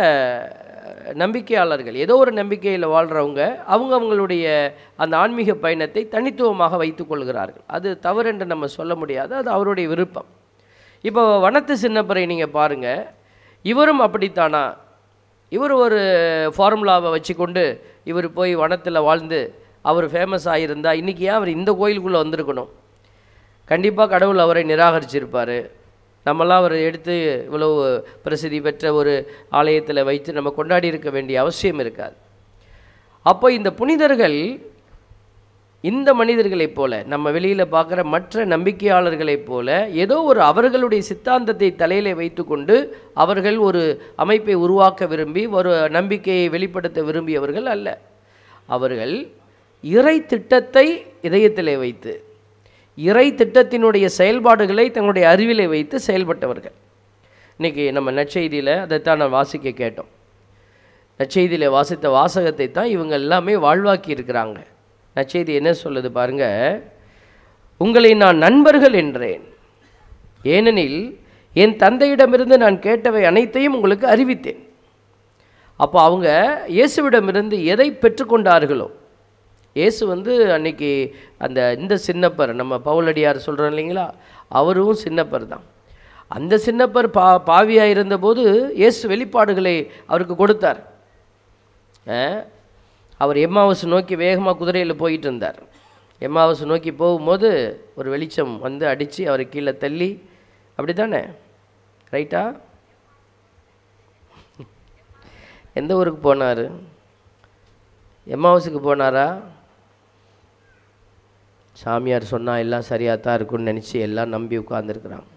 நம்பிக்கையாளர்கள், ஏதோ ஒரு நம்பிக்கையில் வாழ்கிறவங்க அவங்களுடைய அந்த ஆன்மீக பயணத்தை தனித்துவமாக வைத்து கொள்கிறார்கள். அது தவறு என்று நம்ம சொல்ல முடியாது, அது அவருடைய விருப்பம். இப்போ வனத்து சின்னப்பரை நீங்கள் பாருங்கள், இவரும் அப்படித்தானா? இவர் ஒரு ஃபார்முலாவை வச்சு கொண்டு இவர் போய் வனத்தில் வாழ்ந்து அவர் ஃபேமஸ் ஆகியிருந்தால் இன்றைக்கி ஏன் அவர் இந்த கோயிலுக்குள்ளே வந்திருக்கணும்? கண்டிப்பாக கடவுள் அவரை நிராகரிச்சிருப்பார். நம்மளாம் அவரை எடுத்து இவ்வளோ பிரசித்தி பெற்ற ஒரு ஆலயத்தில் வைத்து நம்ம கொண்டாடி இருக்க வேண்டிய அவசியம் இருக்காது. அப்போ இந்த புனிதர்கள் இந்த மனிதர்களைப் போல, நம்ம வெளியில் பார்க்குற மற்ற நம்பிக்கையாளர்களைப் போல ஏதோ ஒரு அவர்களுடைய சித்தாந்தத்தை தலையிலே வைத்து கொண்டு அவர்கள் ஒரு அமைப்பை உருவாக்க விரும்பி ஒரு நம்பிக்கையை வெளிப்படுத்த விரும்பியவர்கள் அல்ல. அவர்கள் இறை திட்டத்தை இதயத்திலே வைத்து இறை திட்டத்தினுடைய செயல்பாடுகளை தங்களுடைய அறிவிலை வைத்து செயல்பட்டவர்கள். இன்றைக்கி நம்ம நற்செய்தியில் அதைத்தான் நான் வாசிக்க கேட்டோம். நற்செய்தியில் வாசித்த வாசகத்தை தான் இவங்க எல்லாமே வாழ்வாக்கி இருக்கிறாங்க. நற்செய்தி என்ன சொல்லுது பாருங்கள், உங்களை நான் நண்பர்கள் என்றேன், ஏனெனில் என் தந்தையிடமிருந்து நான் கேட்டவை அனைத்தையும் உங்களுக்கு அறிவித்தேன். அப்போ அவங்க இயேசுவிடமிருந்து எதை பெற்றுக்கொண்டார்களோ, இயேசு அன்னைக்கு இந்த சின்னப்பர், நம்ம பவுலடியார் சொல்கிறோம் இல்லைங்களா, அவரும் சின்னப்பர் தான். அந்த சின்னப்பர் பாவியாக இருந்தபோது இயேசு வெளிப்பாடுகளை அவருக்கு கொடுத்தார். அவர் எம்மாவசு நோக்கி வேகமாக குதிரையில் போயிட்டு இருந்தார். எம்மாவசு நோக்கி போகும்போது ஒரு வெளிச்சம் அடித்து அவரை கீழே தள்ளி, அப்படி தானே? ரைட்டா? எந்த ஊருக்கு போனார்? எம்மாவசுக்கு போனாரா? சாமியார் சொன்னால் எல்லாம் சரியாக தான் இருக்குன்னு நினச்சி எல்லாம் நம்பி உட்கார்ந்துருக்குறாங்க.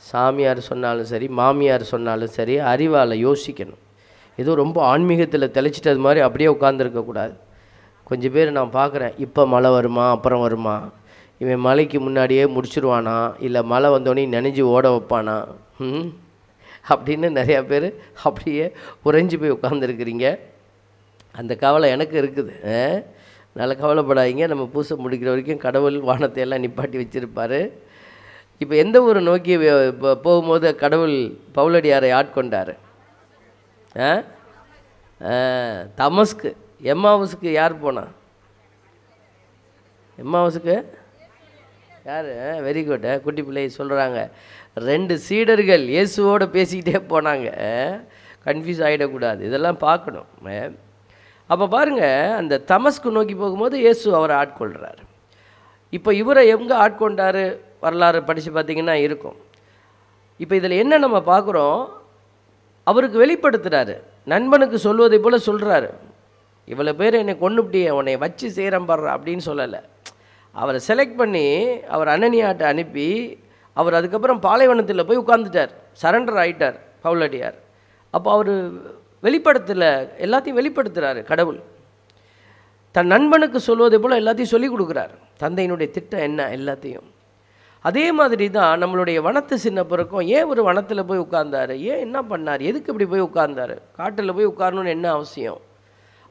சாமியார் சொன்னாலும் சரி, மாமியார் சொன்னாலும் சரி, அறிவால் யோசிக்கணும். ஏதோ ரொம்ப ஆன்மீகத்தில் தெளிச்சிட்டது மாதிரி அப்படியே உட்காந்துருக்கக்கூடாது. கொஞ்சம் பேர் நான் பார்க்குறேன், இப்போ மழை வருமா அப்புறம் வருமா, இவன் மழைக்கு முன்னாடியே முடிச்சிருவானா, இல்லை மழை வந்தோடனே நனைஞ்சு ஓட வைப்பானா அப்படின்னு நிறையா பேர் அப்படியே உறைஞ்சி போய் உட்காந்துருக்குறீங்க. அந்த கவலை எனக்கு இருக்குது. நல்ல கவலைப்படாதீங்க, நம்ம பூசை முடிக்கிற வரைக்கும் கடவுள் வானத்தை எல்லாம் நிப்பாட்டி வச்சுருப்பார். இப்போ எந்த ஊரை நோக்கி போகும்போது கடவுள் பவுலடியாரை ஆட்கொண்டார்? தமஸ்கு. எம்மாவுசுக்கு யார் போனா? எம்மாவுசுக்கு யார்? Very good. குட்டி பிள்ளை சொல்கிறாங்க, 2 சீடர்கள் இயேசுவோடு பேசிக்கிட்டே போனாங்க. கன்ஃபியூஸ் ஆகிடக்கூடாது, இதெல்லாம் பார்க்கணும். அப்போ பாருங்கள், அந்த தமஸ்கு நோக்கி போகும்போது இயேசு அவரை ஆட்கொள்கிறார். இப்போ இவரை எங்கே ஆட்கொண்டார் வரலாறு படித்து பார்த்திங்கன்னா இருக்கும். இப்போ இதில் என்ன நம்ம பார்க்குறோம், அவருக்கு வெளிப்படுத்துகிறாரு, நண்பனுக்கு சொல்வதை போல் சொல்கிறாரு. இவ்வளோ பேர் என்னை கொண்டுபிட்டியே, உன்னை வச்சு செய்கிறேன் பாடுற அப்படின்னு சொல்லலை. அவரை செலக்ட் பண்ணி அவர் அனனியாட்டை அனுப்பி அவர் அதுக்கப்புறம் பாலைவனத்தில் போய் உட்காந்துட்டார், சரண்டர் ஆகிட்டார் பவுலடியார். அப்போ அவர் வெளிப்படுத்தலை, எல்லாத்தையும் வெளிப்படுத்துகிறாரு. கடவுள் தன் நண்பனுக்கு சொல்வதை போல் எல்லாத்தையும் சொல்லிக் கொடுக்குறாரு, தந்தையினுடைய திட்டம் என்ன எல்லாத்தையும். அதே மாதிரி தான் நம்மளுடைய வனத்து சின்னப்பருக்கும். ஏன் ஒரு வனத்தில் போய் உட்கார்ந்தார்? ஏன் என்ன பண்ணார்? எதுக்கு இப்படி போய் உட்கார்ந்தார்? காட்டில் போய் உட்காரணுன்னு என்ன அவசியம்?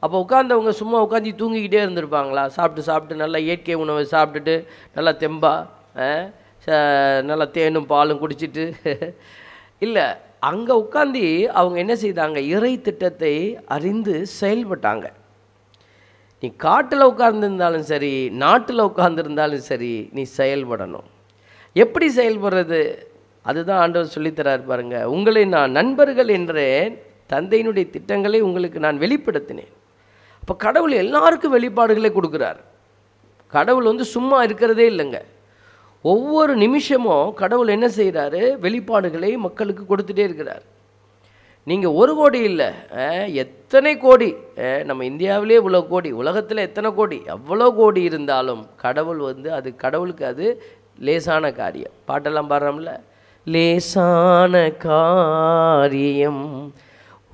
அப்போ உட்கார்ந்தவங்க சும்மா உட்காந்து தூங்கிக்கிட்டே இருந்திருப்பாங்களா? சாப்பிட்டு நல்லா இயற்கை உணவை சாப்பிட்டுட்டு நல்லா தெம்பா நல்லா தேனும் பாலும் குடிச்சிட்டு இல்லை, அங்கே உட்காந்து அவங்க என்ன செய்தாங்க? இறை திட்டத்தை அறிந்து செயல்பட்டாங்க. நீ காட்டில் உட்கார்ந்துருந்தாலும் சரி, நாட்டில் உட்கார்ந்துருந்தாலும் சரி, நீ செயல்படணும். எப்படி செயல்படுறது? அதுதான் ஆண்டவர் சொல்லித்தரார் பாருங்க. உங்களை நான் நண்பர்கள் என்றேன், தந்தையினுடைய திட்டங்களை உங்களுக்கு நான் வெளிப்படுத்தினேன். அப்போ கடவுள் எல்லாருக்கும் வெளிப்பாடுகளை கொடுக்குறார். கடவுள் சும்மா இருக்கிறதே இல்லைங்க. ஒவ்வொரு நிமிஷமும் கடவுள் என்ன செய்கிறாரு? வெளிப்பாடுகளை மக்களுக்கு கொடுத்துட்டே இருக்கிறார். நீங்கள் 1 கோடி இல்லை, எத்தனை கோடி, நம்ம இந்தியாவிலே இவ்வளோ கோடி, உலகத்தில் எத்தனை கோடி, எவ்வளோ கோடி இருந்தாலும் கடவுள் அது கடவுளுக்கு அது லேசான காரியம். பாட்டெல்லாம் பாடுறோம்ல, லேசான காரியம்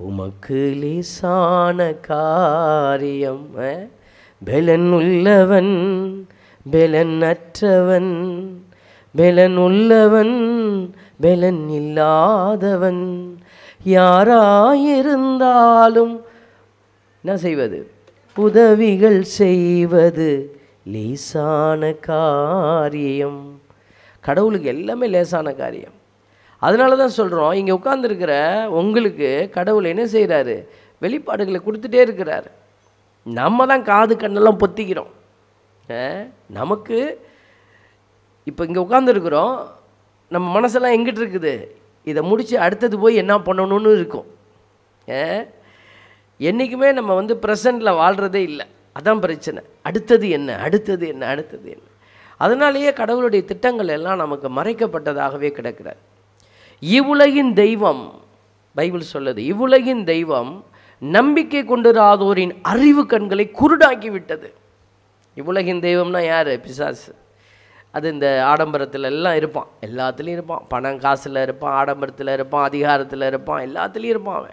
உமக்கு லேசான காரியம், பெலன் உள்ளவன் பெலன் அற்றவன், பெலன் உள்ளவன் பெலன் இல்லாதவன், யாராயிருந்தாலும் என்ன செய்வது? உதவிகள் செய்வது லேசான காரியம். கடவுளுக்கு எல்லாமே லேசான காரியம். அதனால தான் சொல்கிறோம், இங்கே உட்கார்ந்துருக்கிற உங்களுக்கு கடவுள் என்ன செய்கிறாரு? வெளிப்பாடுகளை கொடுத்துட்டே இருக்கிறார். நம்ம தான் காது கண்ணெல்லாம் பொத்திக்கிறோம். நமக்கு இப்போ இங்கே உட்காந்துருக்குறோம், நம்ம மனசெல்லாம் எங்கிட்டு இருக்குது? இதை முடித்து அடுத்தது போய் என்ன பண்ணணும்னு இருக்கும். என்றைக்குமே நம்ம வந்து ப்ரெசண்டில் வாழ்கிறதே இல்லை. அதான் பிரச்சனை. அடுத்தது என்ன, அடுத்தது என்ன, அடுத்தது என்ன. அதனாலேயே கடவுளுடைய திட்டங்கள் எல்லாம் நமக்கு மறைக்கப்பட்டதாகவே கிடக்கிறது. இவ்வுலகின் தெய்வம், பைபிள் சொல்லுது, இவ்வுலகின் தெய்வம் நம்பிக்கை கொண்டிராதோரின் அறிவு கண்களை குருடாக்கி விட்டது. இவ்வுலகின் தெய்வம்னா யார்? பிசாசு. அது இந்த ஆடம்பரத்தில் எல்லாம் இருப்பான், எல்லாத்துலேயும் இருப்பான். பணம் காசில் இருப்பான், ஆடம்பரத்தில் இருப்பான், அதிகாரத்தில் இருப்பான், எல்லாத்துலேயும் இருப்பான்.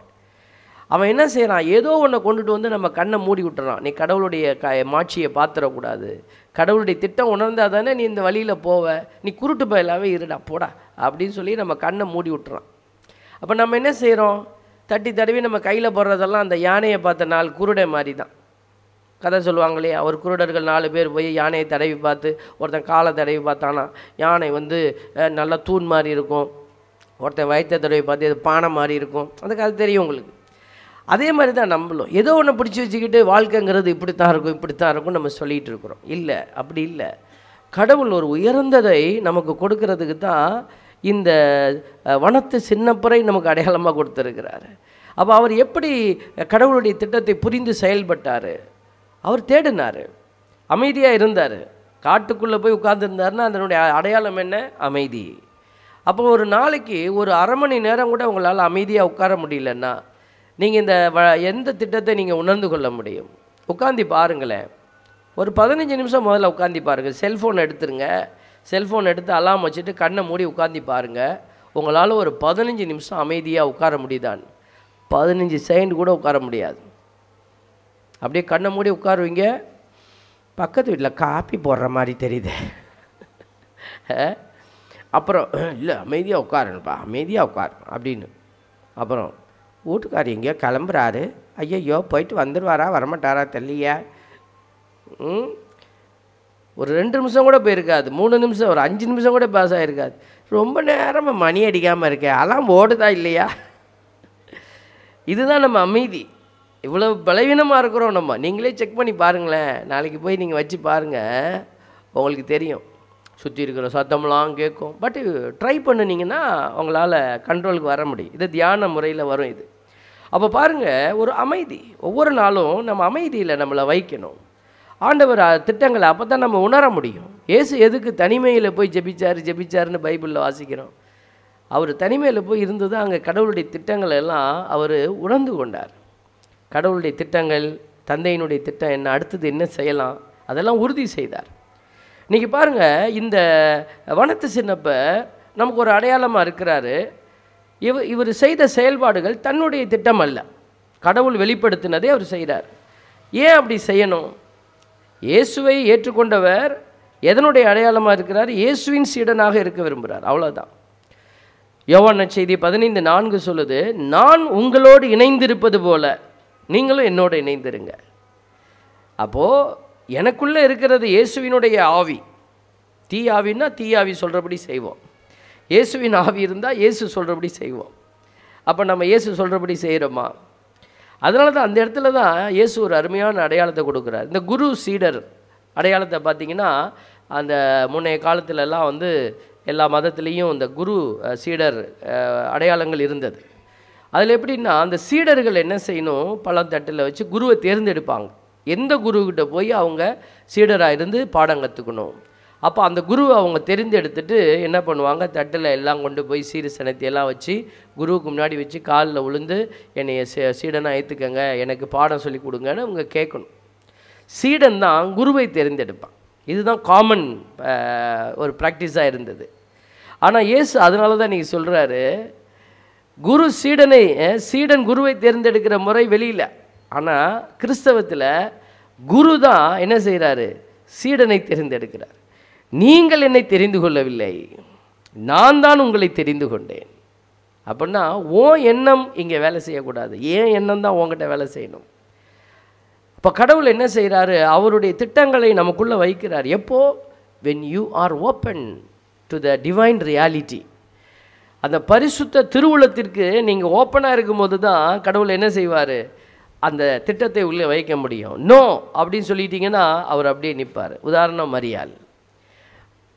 அவன் என்ன செய்கிறான்? ஏதோ ஒன்றை கொண்டுட்டு வந்து நம்ம கண்ணை மூடி விட்டுறான். நீ கடவுளுடைய மாட்சியை பார்த்துடக்கூடாது, கடவுளுடைய திட்டம் உணர்ந்தால் தானே நீ இந்த வழியில் போவ, நீ குருட்டு பயலாவே இருடா போடா அப்படின்னு சொல்லி நம்ம கண்ணை மூடி விட்டுறான். அப்போ நம்ம என்ன செய்கிறோம்? தட்டி தடவி நம்ம கையில் போடுறதெல்லாம் அந்த யானையை பார்த்த 4 குருடை மாதிரி தான். கதை சொல்லுவாங்க இல்லையா? ஒரு குருடர்கள் 4 பேர் போய் யானையை தடவி பார்த்து, ஒருத்தன் காலை தடவி பார்த்தானா யானை வந்து நல்லா தூண் மாதிரி இருக்கும், ஒருத்தன் வயிற்றை தடவி பார்த்து அது பானை மாதிரி இருக்கும். அந்த கதை தெரியும் உங்களுக்கு. அதே மாதிரி தான் நம்மளும் ஏதோ ஒன்று பிடிச்சி வச்சுக்கிட்டு வாழ்க்கைங்கிறது இப்படித்தான் இருக்கும், இப்படித்தான் இருக்கும் நம்ம சொல்லிகிட்டு இருக்கிறோம். இல்லை, அப்படி இல்லை. கடவுள் ஒரு உயர்ந்ததை நமக்கு கொடுக்கறதுக்கு தான் இந்த வனத்து சின்னப்பரை நமக்கு அடையாளமாக கொடுத்துருக்கிறாரு. அப்போ அவர் எப்படி கடவுளுடைய திட்டத்தை புரிந்து செயல்பட்டார்? அவர் தேடினார், அமைதியாக இருந்தார். காட்டுக்குள்ளே போய் உட்கார்ந்துருந்தாருன்னா அதனுடைய அடையாளம் என்ன? அமைதி. அப்போ ஒரு நாளைக்கு ஒரு அரை மணி நேரம் கூட உங்களால் அமைதியாக உட்கார முடியலன்னா நீங்கள் இந்த எந்த திட்டத்தை நீங்கள் உணர்ந்து கொள்ள முடியும்? உட்காந்து பாருங்களேன். ஒரு 15 நிமிஷம் முதல்ல உட்காந்து பாருங்கள். செல்ஃபோன் எடுத்துருங்க, செல்ஃபோன் எடுத்து அலாம் வச்சுட்டு கண்ணை மூடி உட்காந்து பாருங்கள். உங்களால் ஒரு 15 நிமிஷம் அமைதியாக உட்கார முடியுதான்? 15 செகண்ட் கூட உட்கார முடியாது. அப்படியே கண்ணை மூடி உட்காருவீங்க, பக்கத்து வீட்டில் காப்பி போடுற மாதிரி தெரியுது. அப்புறம் இல்லை அமைதியாக உட்காருப்பா, அமைதியாக உட்காரு அப்படின்னு. அப்புறம் வீட்டுக்கார் எங்கேயோ கிளம்புறாரு, ஐயோ போயிட்டு வந்துடுவாரா வரமாட்டாரா தெரியலையா. ஒரு 2 நிமிஷம் கூட போயிருக்காது, 3 நிமிஷம், ஒரு 5 நிமிஷம் கூட பாஸ் ஆகிருக்காது. ரொம்ப நேரமாக மணி அடிக்காமல் இருக்கேன், அலாம் ஓடுதா இல்லையா? இதுதான் நம்ம அமைதி. இவ்வளோ பலவீனமாக இருக்கிறோம் நம்ம. நீங்களே செக் பண்ணி பாருங்களேன், நாளைக்கு போய் நீங்கள் வச்சு பாருங்கள், உங்களுக்கு தெரியும். சுற்றி இருக்கிற சத்தம்லாம் கேட்கும். பட் ட்ரை பண்ணினீங்கன்னா உங்களால் கண்ட்ரோலுக்கு வர முடியும். இது தியான முறையில் வரும் இது. அப்போ பாருங்கள், ஒரு அமைதி. ஒவ்வொரு நாளும் நம்ம அமைதியில் நம்மளை வைக்கணும். ஆண்டவர் திட்டங்களை அப்போ தான் நம்ம உணர முடியும். இயேசு எதுக்கு தனிமையில் போய் ஜெபிச்சாருன்னு பைபிளில் வாசிக்கிறோம். அவர் தனிமையில் போய் இருந்து தான் அங்கே கடவுளுடைய திட்டங்கள் எல்லாம் அவர் உணர்ந்து கொண்டார். கடவுளுடைய திட்டங்கள், தந்தையினுடைய திட்டம் என்ன, அடுத்தது என்ன செய்யலாம், அதெல்லாம் உறுதி செய்தார். இன்றைக்கி பாருங்கள், இந்த வனத்து சின்னப்ப நமக்கு ஒரு அடையாளமாக இருக்கிறாரு. இவர் செய்த செயல்பாடுகள் தன்னுடைய திட்டம் அல்ல, கடவுள் வெளிப்படுத்தினதே அவர் செய்கிறார். ஏன் அப்படி செய்யணும்? இயேசுவை ஏற்றுக்கொண்டவர் எதனுடைய அடையாளமாக இருக்கிறார்? இயேசுவின் சீடனாக இருக்க விரும்புகிறார், அவ்வளோதான். யோவான் நற்செய்தி 15:4 சொல்லுது, நான் உங்களோடு இணைந்திருப்பது போல நீங்களும் என்னோடு இணைந்திருங்க. அப்போது எனக்குள்ளே இருக்கிறது இயேசுவினுடைய ஆவி. தீ ஆவின்னா தீ ஆவி சொல்கிறபடி செய்வோம், இயேசுவின் ஆவி இருந்தால் இயேசு சொல்கிறபடி செய்வோம். அப்போ நம்ம இயேசு சொல்கிறபடி செய்கிறோமா? அதனால தான் அந்த இடத்துல தான் இயேசு ஒரு அருமையான அடையாளத்தை கொடுக்குறார். இந்த குரு சீடர் அடையாளத்தை பார்த்திங்கன்னா, அந்த முன்னைய காலத்துலலாம் வந்து எல்லா மதத்துலேயும் இந்த குரு சீடர் அடையாளங்கள் இருந்தது. அதில் எப்படின்னா, அந்த சீடர்கள் என்ன செய்யணும், பழத்தட்டில் வச்சு குருவை தேர்ந்தெடுப்பாங்க. எந்த குருக்கிட்ட போய் அவங்க சீடராக இருந்து பாடம் கற்றுக்கணும். அப்போ அந்த குருவை அவங்க தெரிந்தெடுத்துட்டு என்ன பண்ணுவாங்க, தட்டில் எல்லாம் கொண்டு போய் சீர் சனத்தையெல்லாம் வச்சு குருவுக்கு முன்னாடி வச்சு காலில் விழுந்து என்னைய சீடனாக ஏற்றுக்கங்க, எனக்கு பாடம் சொல்லி கொடுங்கன்னு அவங்க கேட்கணும். சீடன் தான் குருவை தெரிந்தெடுப்பான். இதுதான் காமன் ஒரு ப்ராக்டிஸாக இருந்தது. ஆனால் இயேசு அதனால தான் நீங்கள் சொல்கிறாரு, குரு சீடனை, சீடன் குருவை தேர்ந்தெடுக்கிற முறை வெளியில். ஆனால் கிறிஸ்தவத்தில் குரு தான் என்ன செய்கிறாரு, சீடனை தெரிந்தெடுக்கிறார். நீங்கள் என்னை தெரிந்து கொள்ளவில்லை, நான் தான் உங்களை தெரிந்து கொண்டேன். அப்படின்னா உன் எண்ணம் இங்கே வேலை செய்யக்கூடாது, ஏன் எண்ணம் தான் உங்ககிட்ட வேலை செய்யணும். இப்போ கடவுள் என்ன செய்கிறாரு, அவருடைய திட்டங்களை நமக்குள்ளே வைக்கிறார். எப்போ? when you are open to the divine reality. அந்த பரிசுத்த திருவுளத்திற்கு நீங்கள் ஓப்பனாக இருக்கும்போது தான் கடவுள் என்ன செய்வார், அந்த திட்டத்தை உள்ளே வைக்க முடியும். நோ அப்படின்னு சொல்லிட்டீங்கன்னா அவர் அப்படியே நிற்பார். உதாரணம் மரியாள்.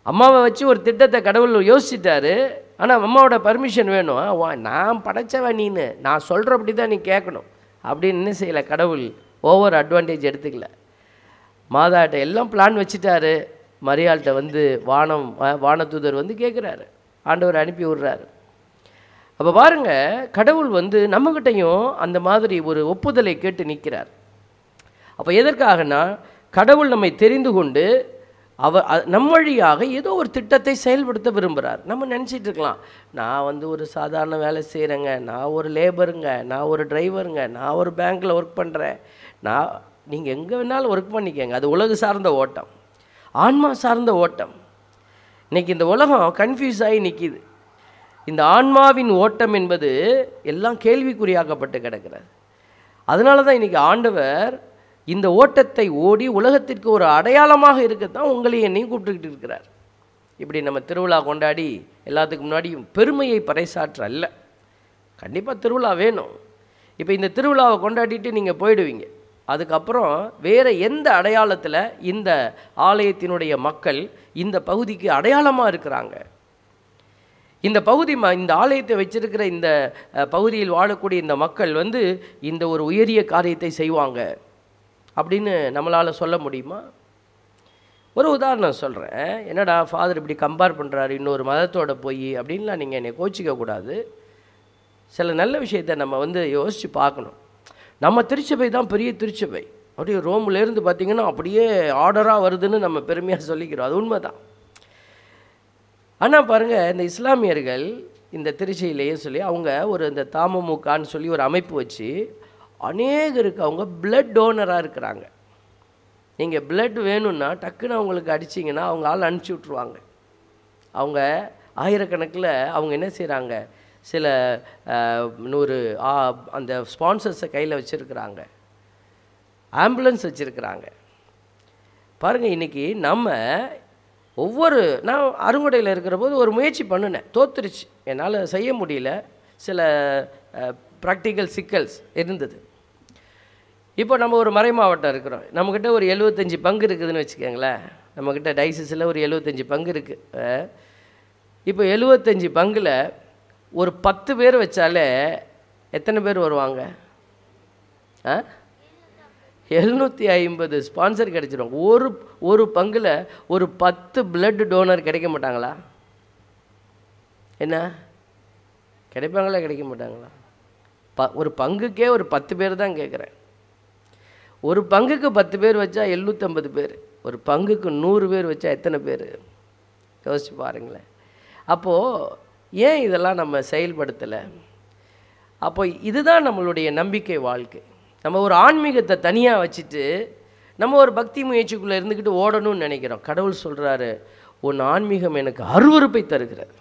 அம்மாவை வச்சு ஒரு திட்டத்தை கடவுள் யோசிச்சிட்டாரு. ஆனால் அம்மாவோட பர்மிஷன் வேணும். நான் படைச்சவன் நீனு, நான் சொல்கிறபடி தான் நீ கேட்கணும் அப்படின்னு என்ன செய்யலை, கடவுள் ஓவர் அட்வான்டேஜ் எடுத்துக்கல. மாதாட்ட எல்லாம் பிளான் வச்சுட்டாரு. மரியாள்கிட்ட வந்து வானதூதர் வந்து கேட்குறாரு, ஆண்டவர் அனுப்பி விடுறாரு. அப்போ பாருங்கள், கடவுள் வந்து நம்மகிட்டையும் அந்த மாதிரி ஒரு ஒப்புதலை கேட்டு நிற்கிறார். அப்போ எதற்காகனா, கடவுள் நம்மை தெரிந்து கொண்டு நம் வழியாக ஏதோ ஒரு திட்டத்தை செயல்படுத்த விரும்புகிறார். நம்ம நினச்சிட்டு இருக்கலாம், நான் வந்து ஒரு சாதாரண வேலை செய்கிறேங்க, நான் ஒரு லேபருங்க, நான் ஒரு டிரைவருங்க, நான் ஒரு பேங்க்கில் ஒர்க் பண்ணுறேன். நீங்கள் எங்கே வேணாலும் ஒர்க் பண்ணிக்கங்க. அது உலக சார்ந்த ஓட்டம், ஆன்மா சார்ந்த ஓட்டம். இன்றைக்கி இந்த உலகம் கன்ஃபியூஸ் ஆகி நிற்கிது. இந்த ஆன்மாவின் ஓட்டம் என்பது எல்லாம் கேள்விக்குறியாக்கப்பட்டு கிடக்கிறது. அதனால தான் இன்றைக்கி ஆண்டவர் இந்த ஓட்டத்தை ஓடி உலகத்திற்கு ஒரு அடையாளமாக இருக்கத்தான் உங்களையும் என்னையும் கூப்பிட்டுக்கிட்டு இருக்கிறார். இப்படி நம்ம திருவிழா கொண்டாடி எல்லாத்துக்கு முன்னாடியும் பெருமையை பறைசாற்ற அல்ல. கண்டிப்பாக திருவிழா வேணும். இப்போ இந்த திருவிழாவை கொண்டாடிட்டு நீங்கள் போயிடுவீங்க. அதுக்கப்புறம் வேறு எந்த அடையாளத்தில் இந்த ஆலயத்தினுடைய மக்கள் இந்த பகுதிக்கு அடையாளமாக இருக்கிறாங்க? இந்த பகுதி இந்த ஆலயத்தை வச்சிருக்கிற இந்த பகுதியில் வாழக்கூடிய இந்த மக்கள் வந்து இந்த ஒரு உயரிய காரியத்தை செய்வாங்க அப்படின்னு நம்மளால் சொல்ல முடியுமா? ஒரு உதாரணம் சொல்கிறேன். என்னடா ஃபாதர் இப்படி கம்பேர் பண்ணுறாரு இன்னொரு மதத்தோடு போய் அப்படின்லாம் நீங்கள் என்னை கோச்சிக்கக்கூடாது. சில நல்ல விஷயத்தை நம்ம வந்து யோசித்து பார்க்கணும். நம்ம திருச்சபை தான் பெரிய திருச்சபை, அப்படியே ரோம்லேருந்து பார்த்திங்கன்னா அப்படியே ஆர்டராக வருதுன்னு நம்ம பெருமையாக சொல்லிக்கிறோம். அது உண்மை தான். ஆனால் பாருங்கள், இந்த இஸ்லாமியர்கள் இந்த திருச்சியிலேயே சொல்லி அவங்க ஒரு இந்த தமுமுகன்னு சொல்லி ஒரு அமைப்பு வச்சு அநேகருக்கு அவங்க பிளட் டோனராக இருக்கிறாங்க. நீங்கள் பிளட் வேணும்னா டக்குன்னு அவங்களுக்கு அடிச்சிங்கன்னா அவங்க ஆள் அனுப்பிச்சி விட்ருவாங்க. அவங்க ஆயிரக்கணக்கில் அவங்க என்ன செய்கிறாங்க, சில 100 அந்த ஸ்பான்சர்ஸை கையில் வச்சுருக்கிறாங்க, ஆம்புலன்ஸ் வச்சுருக்கிறாங்க. பாருங்கள், இன்றைக்கி நம்ம நான் அருங்குடையில் இருக்கிற போது ஒரு முயற்சி பண்ணினேன், தோத்துருச்சு, என்னால் செய்ய முடியல, சில ப்ராக்டிக்கல் சிக்கல்ஸ் இருந்தது. இப்போ நம்ம ஒரு மறை மாவட்டம் இருக்கிறோம், நம்மக்கிட்ட ஒரு 75 பங்கு இருக்குதுன்னு வச்சுக்கோங்களேன். நம்மக்கிட்ட டைசிஸில் ஒரு 75 பங்கு இருக்குது. இப்போ 75 பங்கில் ஒரு 10 பேர் வச்சாலே எத்தனை பேர் வருவாங்க? 750 ஸ்பான்சர் கிடைச்சிடும். ஒரு பங்கில் ஒரு 10 பிளட் டோனர் கிடைக்க மாட்டாங்களா? என்ன கிடைப்பாங்களா, கிடைக்க மாட்டாங்களா? ஒரு பங்குக்கே ஒரு 10 பேர் தான் கேட்குறேன். ஒரு பங்குக்கு 10 பேர் வச்சா 750 பேர், ஒரு பங்குக்கு 100 பேர் வச்சா எத்தனை பேர்? யோசிச்சு பாருங்களேன். அப்போது ஏன் இதெல்லாம் நம்ம செயல்படுத்தலை? அப்போ இதுதான் நம்மளுடைய நம்பிக்கை வாழ்க்கை. நம்ம ஒரு ஆன்மீகத்தை தனியாக வச்சுட்டு நம்ம ஒரு பக்தி முயற்சிக்குள்ளே இருந்துக்கிட்டு ஓடணும்னு நினைக்கிறோம். கடவுள் சொல்கிறாரு, உன் ஆன்மீகம் எனக்கு அருவருப்பை தருகிறது.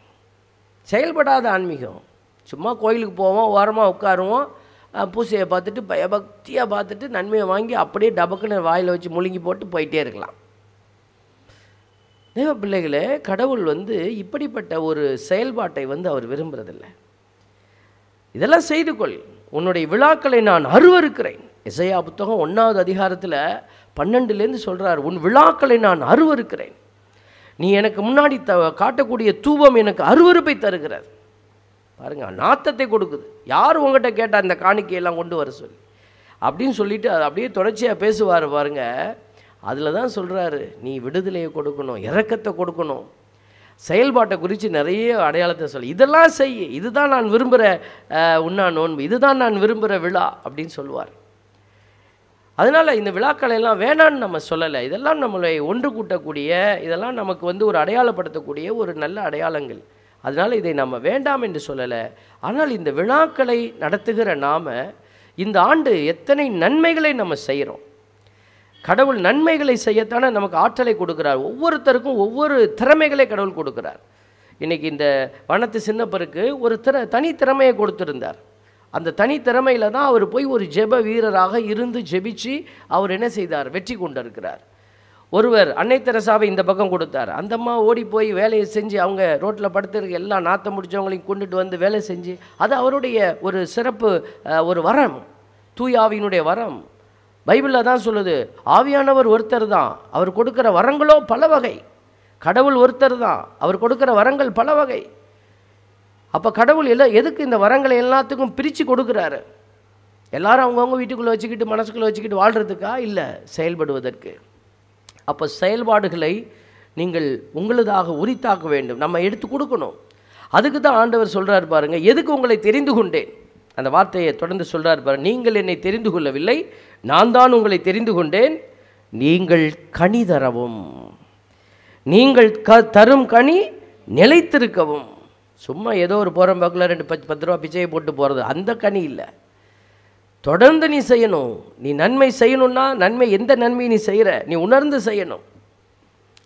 செயல்படாத ஆன்மீகம். சும்மா கோயிலுக்கு போவோம், ஓரமாக உட்காருவோம், பூசையை பார்த்துட்டு பயபக்தியாக பார்த்துட்டு நன்மையை வாங்கி அப்படியே டபக்குன்னு வாயில் வச்சு முழுங்கி போட்டு போயிட்டே இருக்கலாம். தேவ பிள்ளைகளே, கடவுள் வந்து இப்படிப்பட்ட ஒரு செயல்பாட்டை வந்து அவர் விரும்புறதில்லை. இதெல்லாம் செய்து கொள், உன்னுடைய விழாக்களை நான் அருவருக்கிறேன். எசையா புத்தகம் 1வது அதிகாரத்தில் 12லேருந்து சொல்கிறார், உன் விழாக்களை நான் அருவருக்கிறேன். நீ எனக்கு முன்னாடி காட்டக்கூடிய தூபம் எனக்கு அருவருப்பை தருகிறது. பாருங்கள், நாத்தத்தை கொடுக்குது. யார் உங்கள்கிட்ட கேட்டால் இந்த காணிக்கையெல்லாம் கொண்டு வர சொல்லி அப்படின்னு சொல்லிட்டு அது அப்படியே தொடர்ச்சியாக பேசுவார். பாருங்கள், அதில் தான் சொல்கிறாரு, நீ விடுதலையை கொடுக்கணும், இரக்கத்தை கொடுக்கணும், செயல்பாட்டை குறித்து நிறைய அடையாளத்தை சொல்லி இதெல்லாம் செய், இதுதான் நான் விரும்புகிற உண்ணா நோன்பு, இதுதான் நான் விரும்புகிற விழா அப்படின்னு சொல்லுவார். அதனால் இந்த விழாக்களை எல்லாம் வேணான்னு நம்ம சொல்லலை. இதெல்லாம் நம்மளை ஒன்று கூட்டக்கூடிய, இதெல்லாம் நமக்கு வந்து ஒரு அடையாளப்படுத்தக்கூடிய ஒரு நல்ல அடையாளங்கள். அதனால் இதை நம்ம வேண்டாம் என்று சொல்லலை. ஆனால் இந்த விழாக்களை நடத்துகிற நாம் இந்த ஆண்டு எத்தனை நன்மைகளை நம்ம செய்கிறோம். கடவுள் நன்மைகளை செய்யத்தானே நமக்கு ஆற்றலை கொடுக்குறார். ஒவ்வொருத்தருக்கும் ஒவ்வொரு திறமைகளை கடவுள் கொடுக்குறார். இன்றைக்கி இந்த வனத்து சின்னப்பருக்கு ஒரு தனி திறமையை கொடுத்துருந்தார். அந்த தனி திறமையில் தான் அவர் போய் ஒரு ஜெப வீரராக இருந்து ஜெபிச்சு அவர் என்ன செய்தார், வெற்றி கொண்டிருக்கிறார். ஒருவர் அன்னை தெரசாவை இந்த பக்கம் கொடுத்தார். அந்த அம்மா ஓடி போய் வேலையை செஞ்சு அவங்க ரோட்டில் படுத்துருக்க எல்லாம் நாற்றம் முடிச்சவங்களையும் கொண்டுட்டு வந்து வேலை செஞ்சு, அது அவருடைய ஒரு சிறப்பு, ஒரு வரம், தூயாவினுடைய வரம். பைபிளில் தான் சொல்லுது, ஆவியானவர் ஒருத்தர் தான், அவர் கொடுக்குற வரங்களோ பல வகை. கடவுள் ஒருத்தர் தான், அவர் கொடுக்குற வரங்கள் பல வகை. அப்போ கடவுள் எதுக்கு இந்த வரங்களை எல்லாத்துக்கும் பிரித்து கொடுக்குறாரு? எல்லாரும் அவங்கவுங்க வீட்டுக்குள்ளே வச்சுக்கிட்டு மனசுக்குள்ளே வச்சுக்கிட்டு வாழ்கிறதுக்கா? இல்லை, செயல்படுவதற்கு. அப்போ செயல்பாடுகளை நீங்கள் உங்களதாக உரித்தாக்க வேண்டும், நம்ம எடுத்து கொடுக்கணும். அதுக்கு தான் ஆண்டவர் சொல்கிறார் பாருங்கள், எதுக்கு உங்களை தெரிந்து கொண்டேன், அந்த வார்த்தையை தொடர்ந்து சொல்கிறார் பாருங்கள். நீங்கள் என்னை தெரிந்து கொள்ளவில்லை, நான் தான் உங்களை தெரிந்து கொண்டேன். நீங்கள் கனி தரவும், நீங்கள் தரும் கனி நிலைத்திருக்கவும். சும்மா ஏதோ ஒரு போகிற பக்கில் 2-10 ரூபா பிச்சையை போட்டு போகிறது, அந்த கனி இல்லை. தொடர்ந்து நீ செய்யணும். நீ நன்மை செய்யணும்னா நன்மை, எந்த நன்மையை நீ செய்கிற நீ உணர்ந்து செய்யணும்.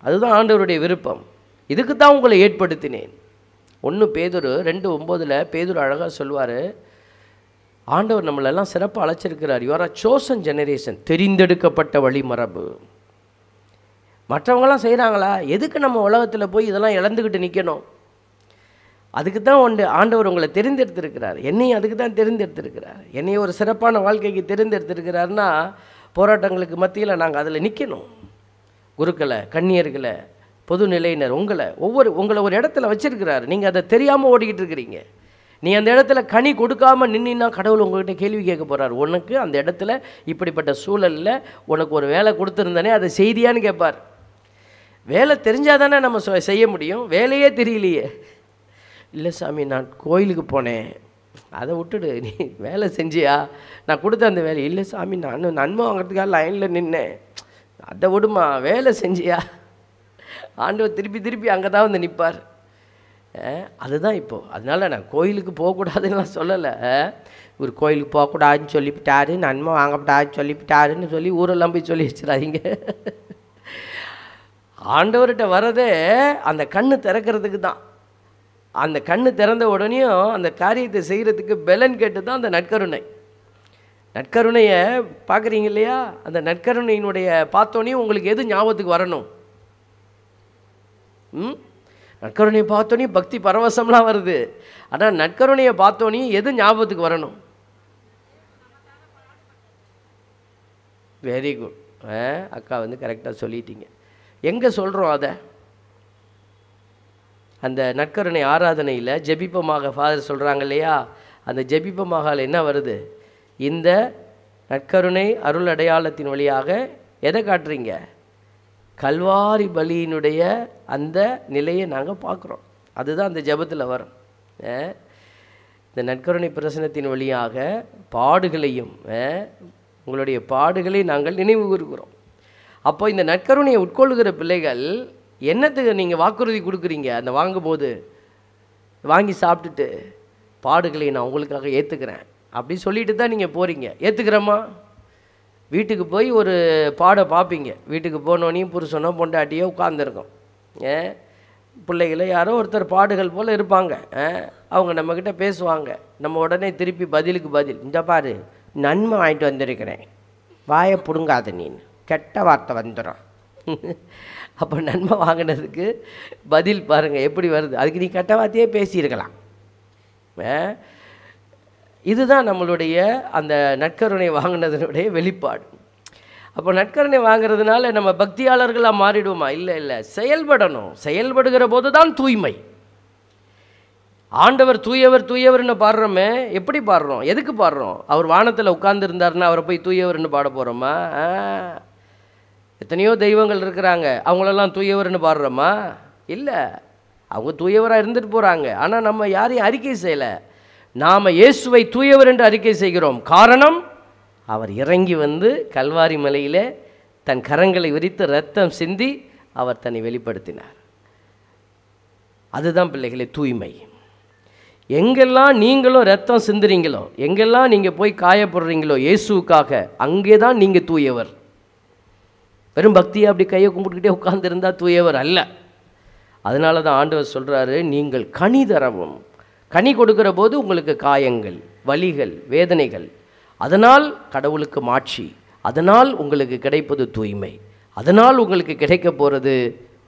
அதுதான் ஆண்டவருடைய விருப்பம். இதுக்கு தான் உங்களை ஏற்படுத்தினேன். 1 பேதுரு 2:9 பேதுரு அழகாக சொல்வார், ஆண்டவர் நம்மளெல்லாம் சிறப்பாக அழைச்சிருக்கிறார். You are a chosen generation, தெரிந்தெடுக்கப்பட்ட வழிமரபு. மற்றவங்களாம் செய்கிறாங்களா? எதுக்கு நம்ம உலகத்தில் போய் இதெல்லாம் இழந்துக்கிட்டு நிற்கணும்? அதுக்கு தான் ஆண்டவர் உங்களை தெரிந்தெடுத்திருக்கிறார். என்னையும் அதுக்கு தான் தெரிந்தெடுத்திருக்கிறார். என்னையும் ஒரு சிறப்பான வாழ்க்கைக்கு தெரிந்தெடுத்திருக்கிறாருன்னா, போராட்டங்களுக்கு மத்தியில் நாங்கள் அதில் நிற்கணும். குருக்களை, கன்னியர்களை, பொதுநிலையினர், உங்களை ஒரு இடத்துல வச்சிருக்கிறாரு. நீங்கள் அதை தெரியாமல் ஓடிக்கிட்டு இருக்கிறீங்க. நீ அந்த இடத்துல கனி கொடுக்காம நின்னா கடவுள் உங்கள்கிட்ட கேள்வி கேட்க போகிறார். உனக்கு அந்த இடத்துல இப்படிப்பட்ட சூழலில் உனக்கு ஒரு வேலை கொடுத்துருந்தானே, அதை செய்தியான்னு கேட்பார். வேலை தெரிஞ்சால் தானே நம்ம செய்ய முடியும். வேலையே தெரியலையே. இல்லை சாமி, நான் கோயிலுக்கு போனேன், அதை விட்டுடு, நீ வேலை செஞ்சியா? நான் கொடுத்த அந்த வேலை. இல்லை சாமி, நான் நன்மை வாங்கிறதுக்காக லைனில் நின்னேன், அதை விடுமா, வேலை செஞ்சியா? ஆண்டவர் திருப்பி அங்கே தான் வந்து நிற்பார். அதுதான் இப்போது. அதனால் நான் கோயிலுக்கு போகக்கூடாதுன்னு நான் சொல்லலை. ஒரு கோயிலுக்கு போகக்கூடாதுன்னு சொல்லிவிட்டாரு, நன்மை வாங்கப்படாதுன்னு சொல்லிவிட்டாருன்னு சொல்லி ஊரெல்லாம் போய் சொல்லி வச்சிடாதீங்க. ஆண்டவர்கிட்ட வரதே அந்த கண்ணு திறக்கிறதுக்கு தான். அந்த கண்ணு திறந்த உடனேயும் அந்த காரியத்தை செய்கிறதுக்கு பலன் கேட்டு தான் அந்த நற்கருணை. நற்கருணையை பார்க்குறீங்க இல்லையா? அந்த நற்கருணையினுடைய பார்த்தோன்னே உங்களுக்கு எது ஞாபகத்துக்கு வரணும்? நற்கருணையை பார்த்தோன்னே பக்தி பரவசம்லாம் வருது. ஆனால் நற்கருணையை பார்த்தோன்னே எது ஞாபகத்துக்கு வரணும்? வெரி குட், அக்கா கரெக்டாக சொல்லிட்டீங்க. எங்கே சொல்கிறோம் அதை? அந்த நற்கருணை ஆராதனையில் ஜெபிப்பமாக ஃபாதர் சொல்கிறாங்க இல்லையா? அந்த ஜெபிப்பமாக என்ன வருது? இந்த நற்கருணை அருள் அடையாளத்தின் வழியாக எதை காட்டுறீங்க? கல்வாரி பலியினுடைய அந்த நிலையை நாங்கள் பார்க்குறோம். அதுதான் அந்த ஜெபத்தில் வரும். இந்த நற்கருணை பிரசனத்தின் வழியாக பாடுகளையும் உங்களுடைய பாடுகளை நாங்கள் நினைவு கூறுகிறோம். அப்போ இந்த நற்கருணையை உட்கொள்ளுகிற பிள்ளைகள் என்னத்துக்கு நீங்கள் வாக்குறுதி கொடுக்குறீங்க? அந்த வாங்கும்போது வாங்கி சாப்பிட்டுட்டு பாடுகளை நான் உங்களுக்காக ஏற்றுக்கிறேன் அப்படி சொல்லிட்டு தான் நீங்கள் போகிறீங்க. ஏற்றுக்கிறோமா? வீட்டுக்கு போய் ஒரு பாடை பார்ப்பீங்க. வீட்டுக்கு போனோனையும் புருஷனோ பொண்டாட்டியோ உட்காந்துருக்கோம். பிள்ளைகளை யாரோ ஒருத்தர் பாடுகள் போல் இருப்பாங்க. அவங்க நம்மக்கிட்ட பேசுவாங்க. நம்ம உடனே திருப்பி பதிலுக்கு பதில், இந்த பாரு நன்மை வாங்கிட்டு வந்திருக்கிறேன், வாயை பிடுங்காத, நீ கெட்ட வார்த்தை வந்துடும். அப்போ நன்மை வாங்கினதுக்கு பதில் பாருங்கள் எப்படி வருது. அதுக்கு நீ கெட்ட வார்த்தையே பேசியிருக்கலாம். இதுதான் நம்மளுடைய அந்த நற்கருணை வாங்கினதனுடைய வெளிப்பாடு. அப்போ நற்கருணை வாங்கிறதுனால நம்ம பக்தியாளர்களாக மாறிடுவோமா? இல்லை இல்லை, செயல்படணும். செயல்படுகிற போது தான் தூய்மை. ஆண்டவர் தூயவர் தூயவர்னு பாடுறோமே, எப்படி பாடுறோம்? எதுக்கு பாடுறோம்? அவர் வானத்தில் உட்கார்ந்துருந்தாருன்னா அவரை போய் தூயவர்னு பாட போகிறோமா? எத்தனையோ தெய்வங்கள் இருக்கிறாங்க, அவங்களெல்லாம் தூயவர்னு பாடுறோமா? இல்லை, அவங்க தூயவராக இருந்துட்டு போகிறாங்க. ஆனால் நம்ம யாரையும் அறிக்கை செய்யலை. நாம் இயேசுவை தூயவர் என்று அறிக்கை செய்கிறோம். காரணம், அவர் இறங்கி வந்து கல்வாரி மலையிலே தன் கரங்களை விரித்து இரத்தம் சிந்தி அவர் தன்னை வெளிப்படுத்தினார். அதுதான் பிள்ளைகளே தூய்மை. எங்கெல்லாம் நீங்களும் இரத்தம் சிந்துறீங்களோ, எங்கெல்லாம் நீங்கள் போய் காயப்படுறீங்களோ இயேசுவுக்காக, அங்கே தான் நீங்கள் தூயவர். வெறும் பக்தியை அப்படி கையை கும்பிட்டுக்கிட்டே உட்கார்ந்துருந்தால் தூயவர் அல்ல. அதனால தான் ஆண்டவர் சொல்கிறாரு, நீங்கள் கனி தரவும். கனி கொடுக்கிற போது உங்களுக்கு காயங்கள், வலிகள், வேதனைகள், அதனால் கடவுளுக்கு மாட்சி, அதனால் உங்களுக்கு கிடைப்பது தூய்மை. அதனால் உங்களுக்கு கிடைக்க போகிறது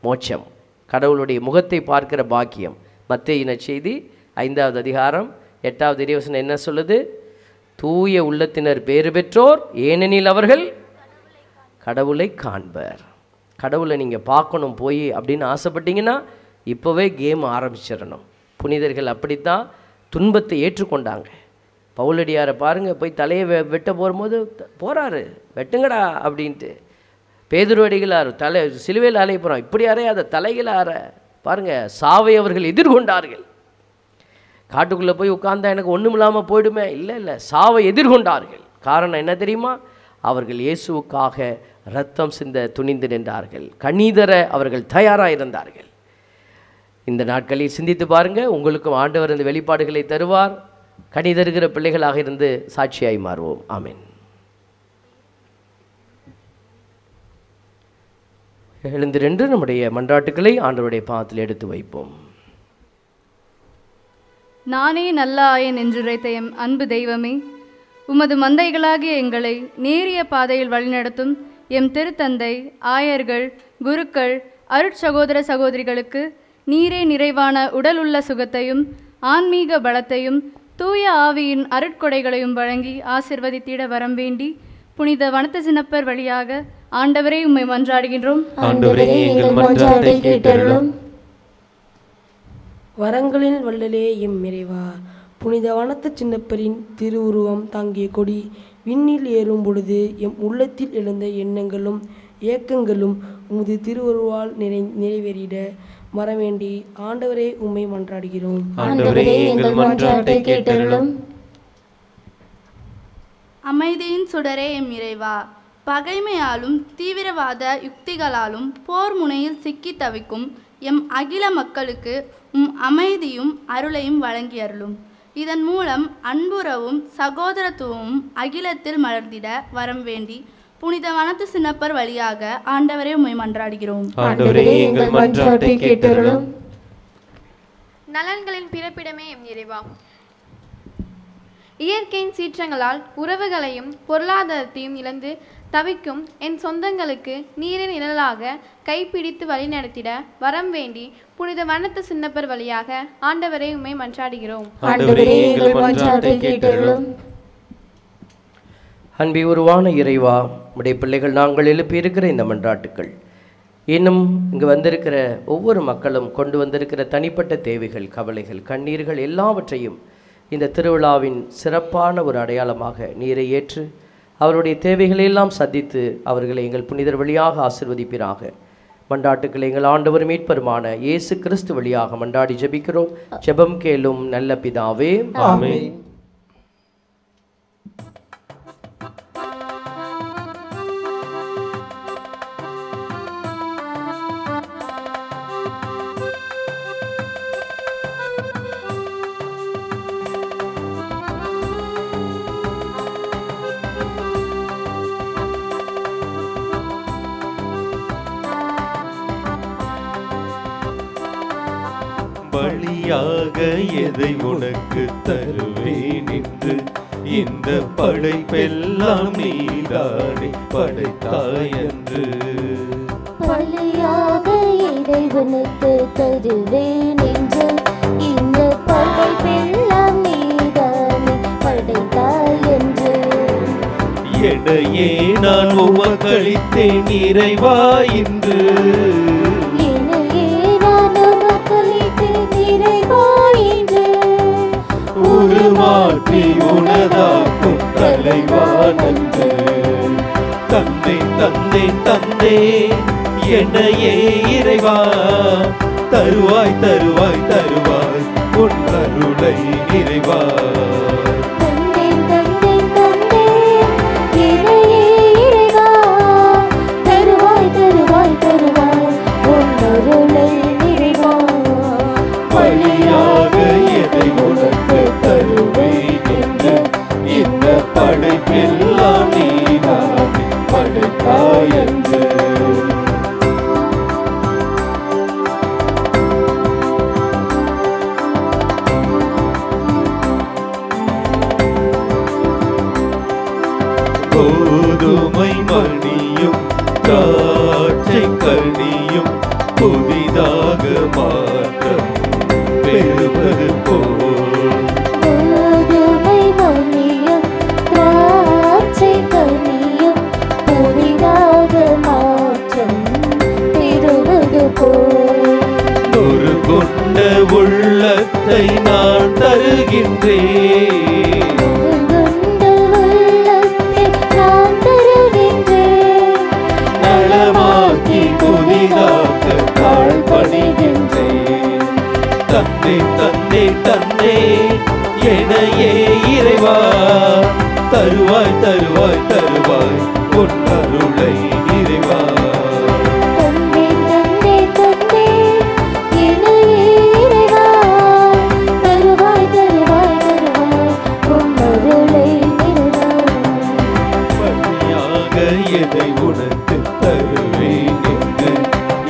மோட்சம், கடவுளுடைய முகத்தை பார்க்கிற பாக்கியம். மத்தேயு நற்செய்தி 5வது அதிகாரம் 8வது இறைவசனம் என்ன சொல்லுது? தூய உள்ளத்தினர் பேறு பெற்றோர், ஏனெனில் அவர்கள் கடவுளை காண்பர். கடவுளை நீங்கள் பார்க்கணும் போய் அப்படின்னு ஆசைப்பட்டீங்கன்னா இப்போவே கேம் ஆரம்பிச்சிடணும். புனிதர்கள் அப்படித்தான் துன்பத்தை ஏற்றுக்கொண்டாங்க. பவுலடியாரை பாருங்கள், போய் தலையை வெட்ட போகும்போது போகிறாரு, வெட்டுங்கடா அப்படின்ட்டு. பேதுருவடிகளார் தலை சிலுவையில் அலைய போகிறோம், இப்படி அறையாத தலைகளை அற பாருங்கள். சாவை அவர்கள் எதிர்கொண்டார்கள். காட்டுக்குள்ளே போய் உட்கார்ந்தா எனக்கு ஒன்றும் இல்லாமல் போயிடுமே, இல்லை, சாவை எதிர்கொண்டார்கள். காரணம் என்ன தெரியுமா? அவர்கள் இயேசுவுக்காக இரத்தம் சிந்த துணிந்து நின்றார்கள். கண்ணீதர அவர்கள் தயாராக இருந்தார்கள். இந்த நாட்களில் சிந்தித்து பாருங்கள், உங்களுக்கும் ஆண்டவர் இந்த வெளிப்பாடுகளை தருவார். கனிதருகிற பிள்ளைகளாக இருந்து சாட்சியாய் மாறுவோம். ஆமென். எழுந்திருந்து நம்முடைய மன்றாட்டுக்களை ஆண்டவருடைய பாதத்தில் எடுத்து வைப்போம். நானே நல்ல ஆயன் என்றுரைத்த எம் அன்பு தெய்வமே, உமது மந்தைகளாகிய எங்களை நேரிய பாதையில் வழிநடத்தும் எம் திருத்தந்தை, ஆயர்கள், குருக்கள், அருட்சகோதர சகோதரிகளுக்கு நீரே நிறைவான உடல் உள்ள சுகத்தையும் ஆன்மீக பலத்தையும் தூய ஆவியின் அருட்கொடைகளையும் வழங்கி ஆசிர்வதித்திட வரம் வேண்டி புனித வனத்து சின்னப்பர் வழியாக ஆண்டவரே உம்மை மன்றாடுகின்றோம். வரங்களின் வள்ளலே எம் இறைவா, புனித வனத்து சின்னப்பரின் திருவுருவம் தாங்கிய கொடி விண்ணில் ஏறும் பொழுது எம் உள்ளத்தில் எழுந்த எண்ணங்களும் ஏக்கங்களும் உமது திருவுருவால் நிறைவேறிட வரவேண்டி ஆண்டவரே உம்மை மன்றாடுகிறோம். அமைதியின் சுடரே எம் இறைவா, பகைமையாலும் தீவிரவாத யுக்திகளாலும் போர் முனையில் சிக்கி தவிக்கும் எம் அகில மக்களுக்கு உம் அமைதியும் அருளையும் வழங்கி அருளும். இதன் மூலம் அன்புறவும் சகோதரத்துவமும் அகிலத்தில் மலர்ந்திட வரம் வேண்டி புனித வனத்து சின்னப்பர் வழியாக ஆண்டவரே உம்மை மன்றாடுகிறோம். நலன்களின் பிறப்பிடமே எம் இறைவா, இயற்கையின் சீற்றங்களால் உறவுகளையும் பொருளாதாரத்தையும் இழந்து தவிக்கும் என் சொந்தங்களுக்கு நீரின் நிழலாக கைப்பிடித்து வழிநடத்திட வரம் வேண்டி புனித வனத்து சின்னப்பர் வழியாக ஆண்டவரே உம்மை மன்றாடுகிறோம். அன்பி உருவான இறைவா, உடைய பிள்ளைகள் நாங்கள் எழுப்பியிருக்கிற இந்த மன்றாட்டுக்கள் இன்னும் இங்கு வந்திருக்கிற ஒவ்வொரு மக்களும் கொண்டு வந்திருக்கிற தனிப்பட்ட தேவைகள், கவலைகள், கண்ணீர்கள் எல்லாவற்றையும் இந்த திருவிழாவின் சிறப்பான ஒரு அடையாளமாக நீரை ஏற்று அவருடைய தேவைகளை எல்லாம் சந்தித்து அவர்களை எங்கள் புனிதர் வழியாக ஆசிர்வதிப்பீராக. மன்றாட்டுக்களை எங்கள் ஆண்டவர் மீட்பருமான இயேசு கிறிஸ்து வழியாக மன்றாடி ஜெபிக்கிறோம். ஜெபம் கேளும் நல்ல பிதாவே. ஆமென். பலியாக எதை உனக்கு தருவேன் என்று இந்த படைப்பெல்லாம் நீதானே படைத்தாய் என்று. பலியாக எதை உனக்கு தருவேன் என்று இந்த படைப்பெல்லாம் நீதானே படைத்தாய் என்று. எடையே நான் உமக்களித்தேன் இறைவா என்று. உருமாற்றி உனதாக்கும் தலைவா நன்று. தந்தை தந்தை தந்தை என்னையே இறைவா, தருவாய் தருவாய் தருவாய் உன் அருளை நிறைவா. பலியாக எதை உனக்கு தருவேன் என்று இந்த படைப்பெல்லாம் நீதானே படைத்தாய் என்று. கோதுமை மணியும் கனியும் புதிதாக மாற்றம் பெறுவது போல் கோதுமை மணியும் திராட்சை கனியும் புதிதாக மாற்றம் பெறுவது போல் நொறு கொண்ட உள்ளத்தை நான் தருகின்றேன் நலமாக்கி புதிதாக தாழ்பணிகின்றேன். தன்னே தன்னே தன்னே எனையே இறைவா தருவாய் தருவாய் தருவாய் உன் அருளை இறைவா. தன்னே தன்னே தன்னே எனையே இறைவா தருவாய் தருவாய் தருவாய் உன் அருளை இறைவா. பணியாக எதை உனக்கு தருவேன் என்று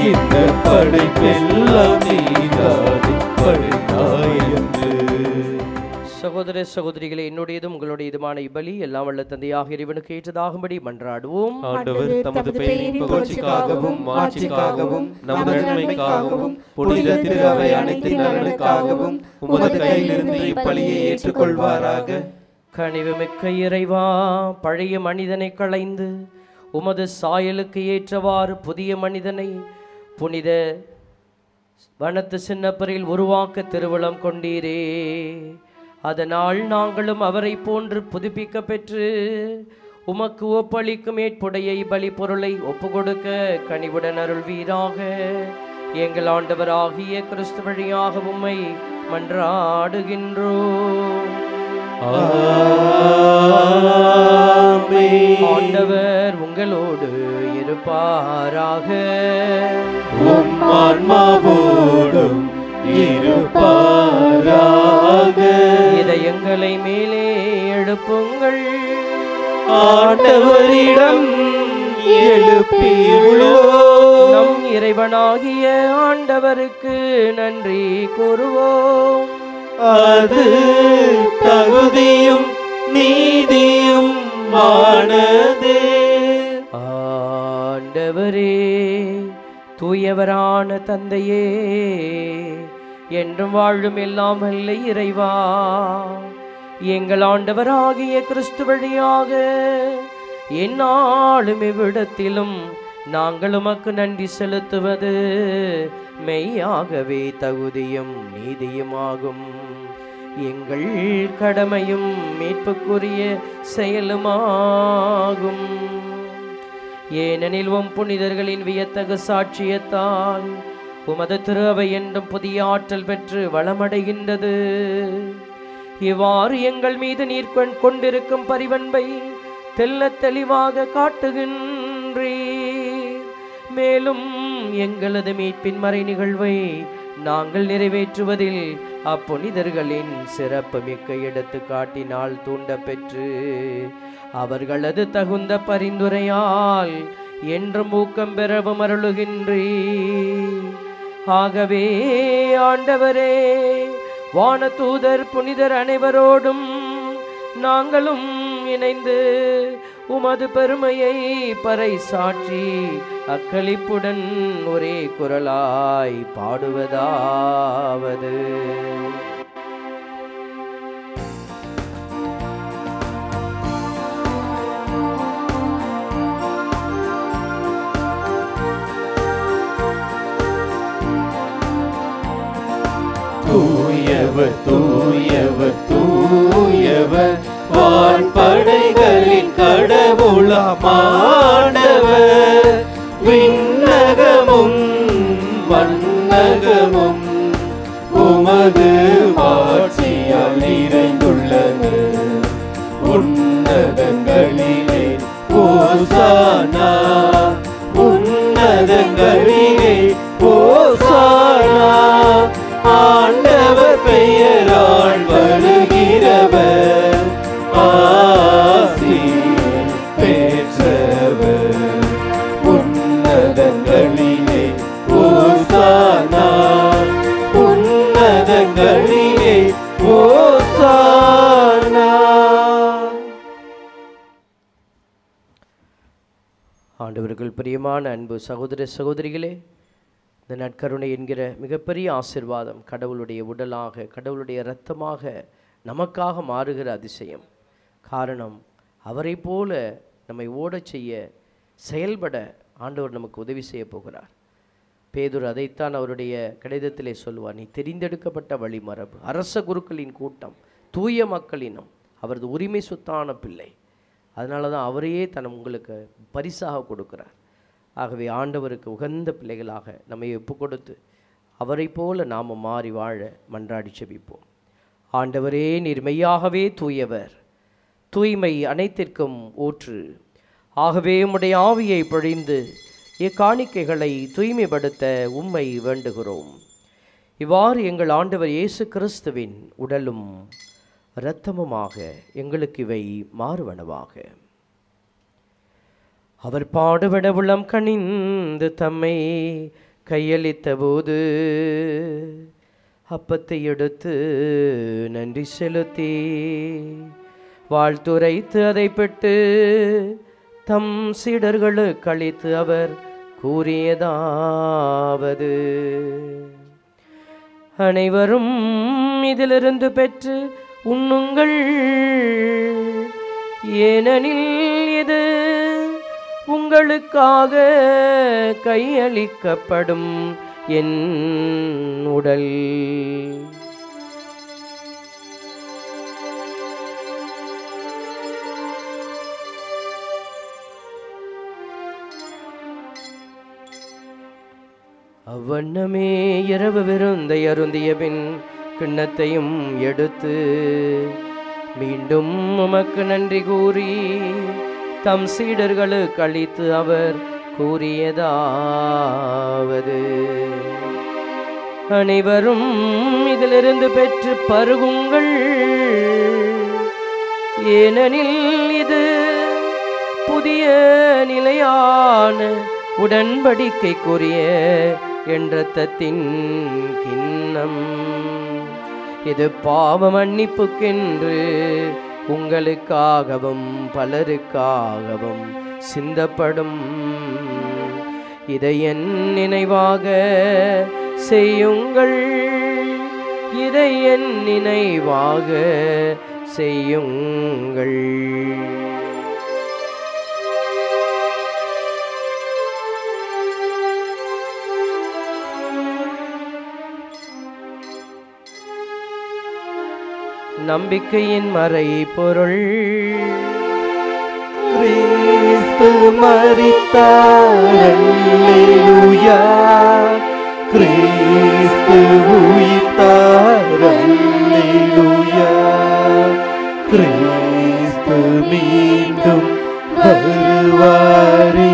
இந்த படைப்பெல்லாம் நீதானே படைத்தாய் என்று. சகோதர சகோதரிகளே, என்னுடையதும் உங்களுடையதுமான இப்பலி எல்லாம் வல்ல தந்தையாக இறைவனுக்கு ஏற்றதாகும்படி மன்றாடுவோம். ஆண்டவர் தமது பெயரின் புகழ்ச்சிக்காகவும் மாட்சிக்காகவும் நமது நன்மைக்காகவும் புனித திரு அவை அனைத்தின் நலனுக்காகவும் உமது கையிலிருந்து இப்பலியை ஏற்றுக்கொள்வாராக. கனிவுமிக்க இறைவா, பழைய மனிதனை களைந்து உமது சாயலுக்கு ஏற்றவாறு புதிய மனிதனை புனித வனத்து சின்னப்பரில் உருவாக்க திருவுளம் கொண்டீரே. அதனால் நாங்களும் அவரை போன்று புதுப்பிக்க பெற்று உமக்கு ஒப்பளிக்கும் ஏற்புடைய பலி பொருளை ஒப்புக்கொடுக்க கனிவுடன் அருள்வீராக. எங்கள் ஆண்டவராகிய கிறிஸ்து வழியாக உம்மை மன்றாடுகின்றோம். ஆண்டவர் உங்களோடு இருப்பாராக. உம் ஆன்மாவோடும் இருப்பாராக. இதயங்களை மேலே எழுப்புங்கள். ஆண்டவரிடம் எழுப்பியுள்ளோம். நம் இறைவனாகிய ஆண்டவருக்கு நன்றி கூறுவோம். அது தகுதியும் நீதியும் ஆனதே. ஆண்டவரே, தூயவரான தந்தையே, என்றும் வாழும் எல்லாம் வல்ல இறைவா, எங்கள் ஆண்டவராகிய கிறிஸ்து வழியாக எந்நாளும் இவ்விடத்திலும் நாங்கள் உமக்கு நன்றி செலுத்துவது மெய்யாகவே தகுதியும் நீதியுமாகும். எங்கள் கடமையும் மீட்புக்குரிய செயலுமாகும். ஏனெனில் உம் புனிதர்களின் வியத்தகு சாட்சியத்தால் உமது திரு அவை என்றும் புதிய ஆற்றல் பெற்று வளமடைகின்றது. இவ்வாறு எங்கள் மீது நீர் கொண்டிருக்கும் பரிவன்பை தெள்ளத் தெளிவாக காட்டுகின்றீர். மேலும் எங்களது மீட்பின் மறை நிகழ்வை நாங்கள் நிறைவேற்றுவதில் அப்புனிதர்களின் சிறப்பு மிக்க எடுத்துக்காட்டினால் தூண்ட பெற்று அவர்களது தகுந்த பரிந்துரையால் என்றும் ஊக்கம் பெறவும் அருளுகின்றீர். ஆகவே ஆண்டவரே, வானதூதர் புனிதர் அனைவரோடும் நாங்களும் இணைந்து உமது பெருமையை பறைசாற்றி அக்களிப்புடன் ஒரே குரலாய் பாடுவதாவது: தூயவர் தூயவர் தூயவர் வான்படைகளின் கடவுளமானவர். விண்ணகமும் வண்ணகமும் உமது ஆட்சியால் நிறைந்துள்ளது. உன்னதங்களிலே ஓசானா, உன்னதங்களிலே ஓசானா. ஆண்டவர் பெயரால் வருகிறவர் ஆசி பெற்றவர். ஆண்டவர்கள் பிரியமான அன்பு சகோதர சகோதரிகளே, இந்த நற்கருணை என்கிற மிகப்பெரிய ஆசீர்வாதம் கடவுளுடைய உடலாக, கடவுளுடைய இரத்தமாக நமக்காக மாறுகிற அதிசயம். காரணம், அவரை போல நம்மை ஓடச் செய்ய, செயல்பட ஆண்டவர் நமக்கு உதவி செய்ய போகிறார். பேதுரு அதைத்தான் அவருடைய கடிதத்திலே சொல்லுவார். நீ தெரிந்தெடுக்கப்பட்ட வழிமரபு, அரச குருக்களின் கூட்டம், தூய மக்களினம், அவரது உரிமை சொத்தான பிள்ளை. அதனால தான் அவரையே உங்களுக்கு பரிசாக கொடுக்கிறார். ஆகவே ஆண்டவருக்கு உகந்த பிள்ளைகளாக நம்மை ஒப்பு கொடுத்து அவரை போல நாம் மாறி வாழ மன்றாடி செபிப்போம். ஆண்டவரே, நீர் மெய்யாகவே தூயவர், தூய்மை அனைத்திற்கும் ஊற்று. ஆகவே உம்முடைய ஆவியை பொழிந்து இக்காணிக்கைகளை தூய்மைப்படுத்த உம்மை வேண்டுகிறோம். இவ்வாறு எங்கள் ஆண்டவர் இயேசு கிறிஸ்துவின் உடலும் இரத்தமுமாக எங்களுக்கு இவை மாறுவனவாக. அவர் பாடுபட உளம் கனிந்து தம்மை கையளித்த போது அப்பத்தை எடுத்து நன்றி செலுத்தி வாழ்த்துரைத்து அதை பெற்று தம் சீடர்களுக்கு அளித்து அவர் கூறியதாவது: அனைவரும் இதிலிருந்து பெற்று உண்ணுங்கள், ஏனெனில் இது உங்களுக்காக கையளிக்கப்படும் என் உடல். அவ்வண்ணமே இரவு விருந்தை அருந்திய பின் கிண்ணத்தையும் எடுத்து மீண்டும் உமக்கு நன்றி கூறி தம் சீடர்களுக்கு அளித்து அவர் கூறியதாவது: அனைவரும் இதிலிருந்து பெற்று பருகுங்கள், ஏனெனில் இது புதிய நிலையான உடன்படிக்கைக்குரிய என் இரத்தத்தின் கிண்ணம். இது பாவ மன்னிப்புக்கென்று உங்களுக்காகவும் பலருக்காகவும் சிந்தப்படும். இதை என் நினைவாக செய்யுங்கள், இதை என் நினைவாக செய்யுங்கள். நம்பிக்கையின் மறை பொருள்: கிறிஸ்து மரித்தார், அல்லேலூயா. கிறிஸ்து உயிர்த்தார், அல்லேலூயா. கிறிஸ்து மீண்டும் வருவாரே.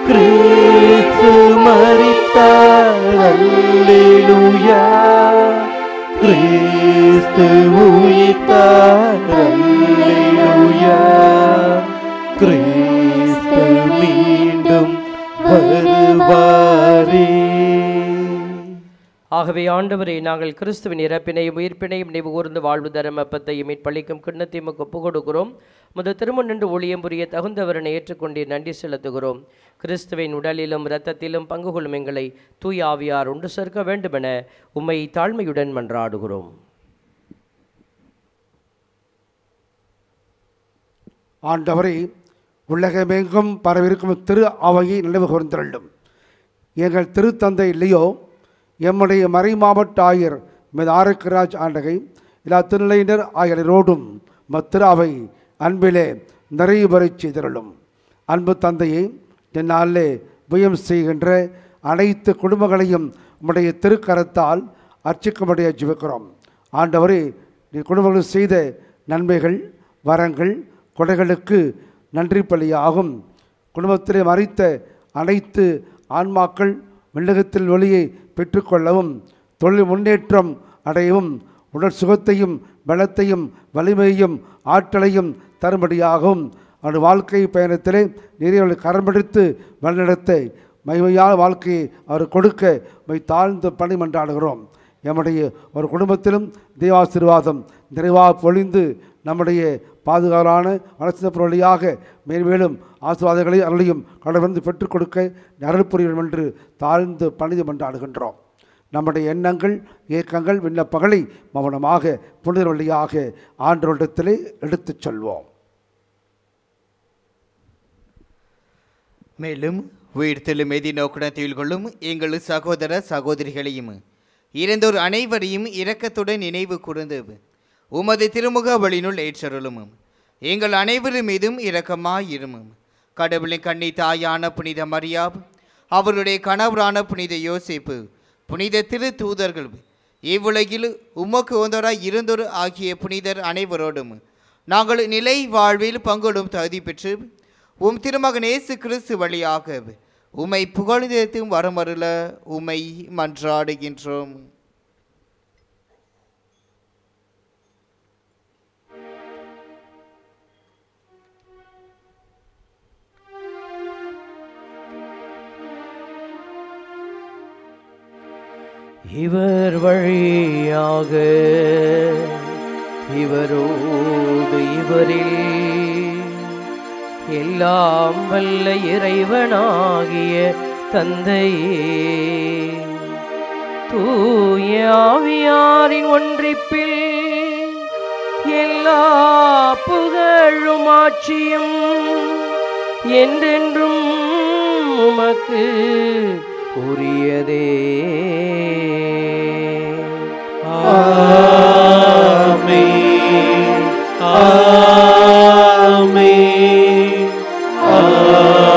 கிறிஸ்து மரித்தார், அல்லேலூயா. கிறிஸ்து உயிர்த்தார், அல்லேலூயா. கிறிஸ்து மீண்டும் வருவாரே. ஆகவே ஆண்டவரே, நாங்கள் கிறிஸ்துவின் இறப்பினையும் உயிர்ப்பினையும் நினைவு கூர்ந்து வாழ்வு தரும் அப்பத்தையும் மீட்பளிக்கும் கிண்ணத்தையும் ஒப்புக் கொடுக்கிறோம். திருமுன் நின்று ஊழியம் புரிய தகுந்தவரனை ஏற்றுக்கொண்டு நன்றி செலுத்துகிறோம். கிறிஸ்துவின் உடலிலும் இரத்தத்திலும் பங்கு கொள்ளும் எங்களை தூய ஆவியார் ஒன்று சேர்க்க வேண்டுமென உம்மை தாழ்மையுடன் மன்றாடுகிறோம். ஆண்டவரே, உலகமெங்கும் பரவிருக்கும் திரு அவையை நினைவு கூர்ந்தருளும். எங்கள் திருத்தந்தை இல்லையோ எம்முடைய மறை மாவட்ட ஆயர் மீது ஆரோக்கியராஜ் ஆண்டகை எல்லா திருநிலையினர் ஆகியோரோடும் திரு அவை அன்பிலே நிறைவு பெறச் செய்திருளும். அன்பு தந்தையை என்னாலே வியம் செய்கின்ற அனைத்து குடும்பங்களையும் உம்முடைய திருக்கரத்தால் அர்ச்சிக்கும்படிய ஜெபிக்கிறோம். ஆண்டவரே, நீ குடும்பங்கள் செய்த நன்மைகள், வரங்கள், கொடைகளுக்கு நன்றி பலியாகும். குடும்பத்திலே மறித்த அனைத்து ஆன்மாக்கள் விண்ணகத்தில் ஒளியை பெற்றுக்கொள்ளவும், தொழில் முன்னேற்றம் அடையவும், உடல் சுகத்தையும் பலத்தையும் வலிமையையும் ஆற்றலையும் தரும்படியாகவும் அவருடைய வாழ்க்கை பயணத்திலே நிறைய கரம்பிடித்து வழிநடத்த மகிமையான வாழ்க்கையை அவர் கொடுக்க தாழ்ந்து பணி மன்றாடுகிறோம். எம்முடைய ஒரு குடும்பத்திலும் தெய்வாசீர்வாதம் நிறைவாக பொழிந்து நம்முடைய பாதுகாவலான வளர்ச்சி வழியாக மேன்மேலும் ஆசீர்வாதங்களை அருளையும் கடலிருந்து பெற்றுக் கொடுக்க அருள் புரிய வேண்டும் என்று தாழ்ந்து பணிந்து மன்றாடுகின்றோம். நம்முடைய எண்ணங்கள் இயக்கங்கள் விண்ணப்பங்களை மௌனமாக புனிதர் வழியாக ஆண்டவரிடத்திலே எடுத்துச் சொல்வோம். மேலும் உயிர்த்தெழும் எதி நோக்குணத்தில் கொள்ளும் எங்கள் சகோதர சகோதரிகளையும் இறந்தோர் அனைவரையும் இரக்கத்துடன் நினைவு கூர்ந்து உமது திருமுக வழியினுள் ஏற்றருளும். எங்கள் அனைவரும் மீதும் இரக்கமாயிரும். கடவுளின் கண்ணி தாயான புனித மரியா, அவருடைய கணவரான புனித யோசேப்பு, புனித திரு தூதர்கள், இவ்வுலகில் உமக்கு ஒன்றராய் இருந்தோர் ஆகிய புனிதர் அனைவரோடும் நாங்கள் நிலை வாழ்வில் பங்கொடும் தகுதி பெற்று உம் திருமகன் இயேசு கிறிஸ்து வழியாக உம்மை புகழ்ந்தேத்தும் வரமருள உம்மை மன்றாடுகின்றோம். இவர் வழியாக இவரோடு இவரில் எல்லாம் வல்ல இறைவனாகிய தந்தையே, தூய ஆவியாரின் ஒன்றிப்பில் எல்லா புகழும் ஆட்சியும் என்றென்றும் உமக்கு உரியதே. ஆமென், ஆமென், ஆமென்.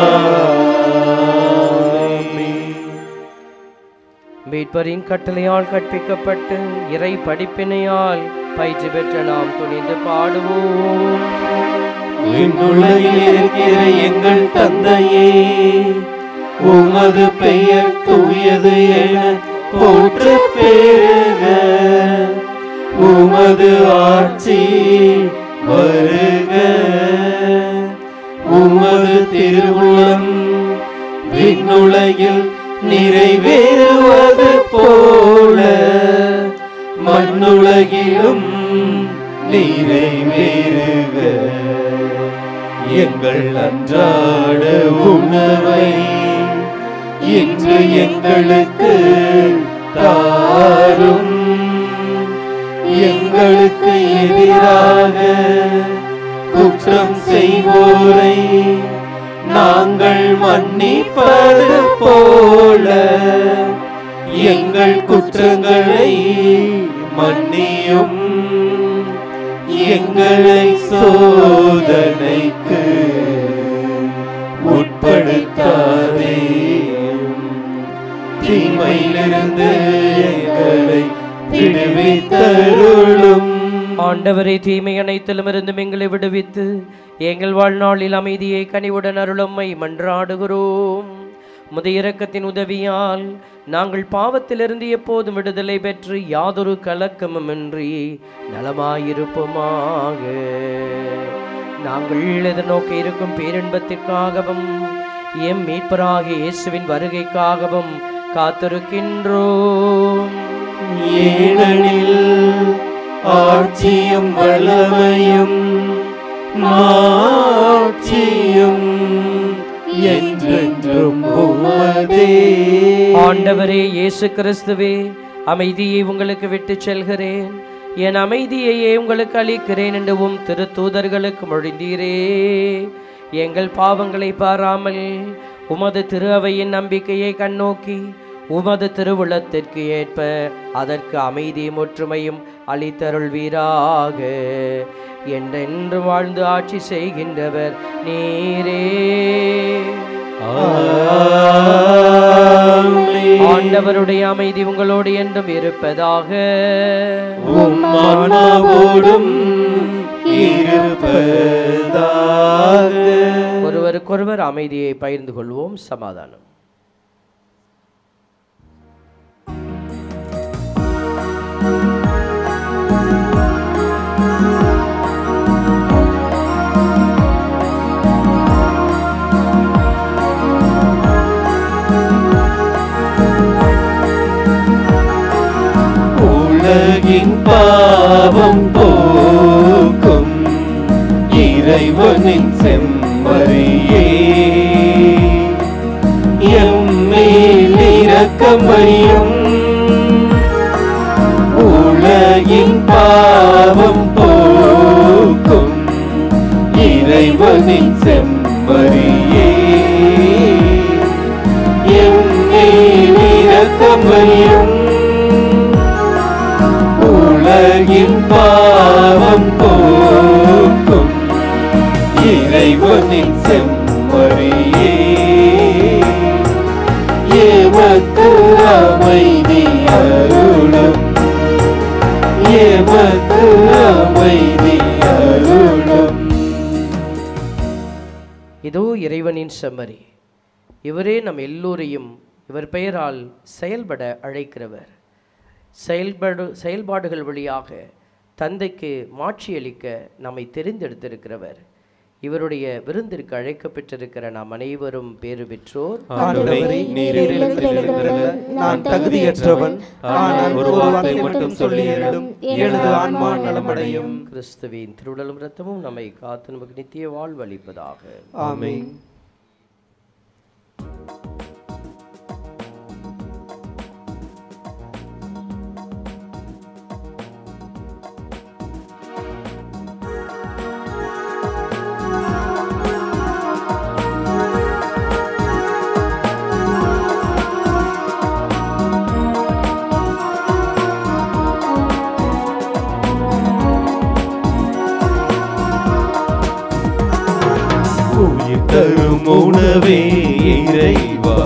மீட்பரின் கட்டளையால் கற்பிக்கப்பட்டு இறை படிப்பினையால் பயிற்சி பெற்ற நாம் துணிந்து பாடுவோம். விண்ணுலகில் இருக்கிற எங்கள் தந்தையே, உமது பெயர் தூயது என போற்று பெறுக. உமது ஆட்சி வருக. உமது திருவுளம் விண்ணுலகில் நிறைவேறுவது போல மண்ணுலகிலும் நிறைவேறுக. எங்கள் அன்றாட உணவை இன்று எங்களுக்கு தாரும். எங்களுக்கு எதிராக குற்றம் செய்வோரை நாங்கள் மன்னிப்பது போல எங்கள் குற்றங்களை மன்னியும். எங்களை சோதனைக்கு உட்படுத்தாதேயும், தீமையிலிருந்து எங்களை விடுவித்தருளும். ஆண்டவரே, தீமை அனைத்திலும் இருந்தும் எங்களை விடுவித்து எங்கள் வாழ்நாளில் அமைதியை கனிவுடன் அருளும்மை மன்றாடுகிறோம். முத இரக்கத்தின் உதவியால் நாங்கள் பாவத்திலிருந்து எப்போதும் விடுதலை பெற்று யாதொரு கலக்கமுமின்றி நலமாயிருப்போமாக. நாங்கள் எதிர்நோக்கி இருக்கும் பேரின்பத்திற்காகவும் எம் மீட்பராகிய இயேசுவின் வருகைக்காகவும் காத்திருக்கின்றோம். ஏனெனில் ஆட்சியும் வல்லமையும் மாட்சியும் என்றென்றும் உமதே. ஆண்டவரே இயேசு கிறிஸ்துவே, அமைதியை உங்களுக்கு விட்டு செல்கிறேன், என் அமைதியையே உங்களுக்கு அளிக்கிறேன் என்று உம் திருத்தூதர்களுக்கு மொழிந்தீரே. எங்கள் பாவங்களை பாராமல் உமது திரு அவையின் நம்பிக்கையை கண்ணோக்கி உமது திருவுளத்திற்கு ஏற்ப அதற்கு அமைதியும் ஒற்றுமையும் அளித்தருள்வீராக. என்றென்று வாழ்ந்து ஆட்சி செய்கின்றவர் நீரே. ஆண்டவருடைய அமைதி உங்களோடு என்றும் இருப்பதாக. ஒருவருக்கொருவர் அமைதியை பகிர்ந்து கொள்வோம். சமாதானம். உலகின் பாவம் போக்கும் இறைவனின் செம்மறியே எம்மேல் இரக்கம் வையும் உலகின் பாவம் போக்கும் இறைவனின் செம்மறியே எம்மேல் இரக்கம் வையும் உலகின் பாவம் போக்கும் இறைவனின் செம்மறியே எமக்கு அமைதி அருளும் எமக்கு அமைதி அருளும். இதோ இறைவனின் செம்மறி, இவரே நம் எல்லோரையும் இவர் பெயரால் செயல்பட அழைக்கிறவர். செயல்பாடுகள் வழியாக தந்தைக்கு மாட்சியளிக்க நம்மை தெரிந்தெடுத்திருக்கிறவர். இவருடைய விருந்திற்கு அழைக்கப்பட்டிருக்கிற நாம் அனைவரும் பேறு பெற்றோர். நான் தகுதியற்றவன், ஆனால் ஒரு வார்த்தை மட்டும் சொல்லியேடும் எனது ஆன்மா நலமடையும். கிறிஸ்துவின் திருவுடலும் இரத்தமும் நம்மை காத்து நமக்கு நித்திய வாழ்வு அளிப்பதாக. ஆமென். தரும் உணவே இறைவா,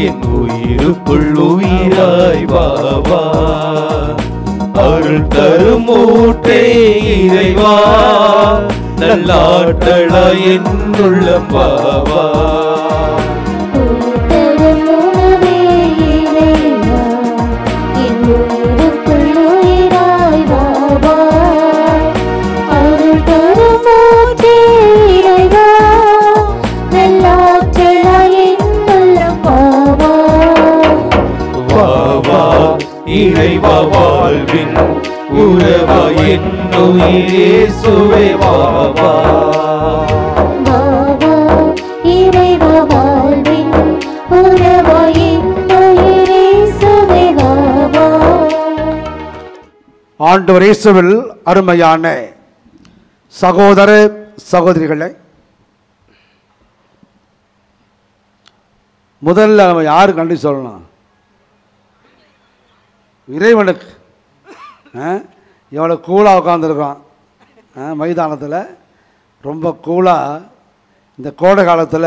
என் உயிருக்குள் உயிராய் வாவா. அருள் தரும் ஊற்றே இறைவா, நல்லாற்றலாய் என் உள்ளம் வாவா. இறைவா வாழ்வின் உறவா என் உயிரேசுவே வாவா. இறைவா வாழ்வின் உறவா என் உயிரேசுவே வாவா. ஆண்டவர் இயேசுவில் அருமையான சகோதர சகோதரிகளே, முதல்ல நம்ம யாருக்கு நன்றி சொல்லணும்? இறைவனுக்கு. எவ்வளோ கூலாக உட்காந்துருக்கோம் மைதானத்தில், ரொம்ப கூலாக. இந்த கோடை காலத்தில்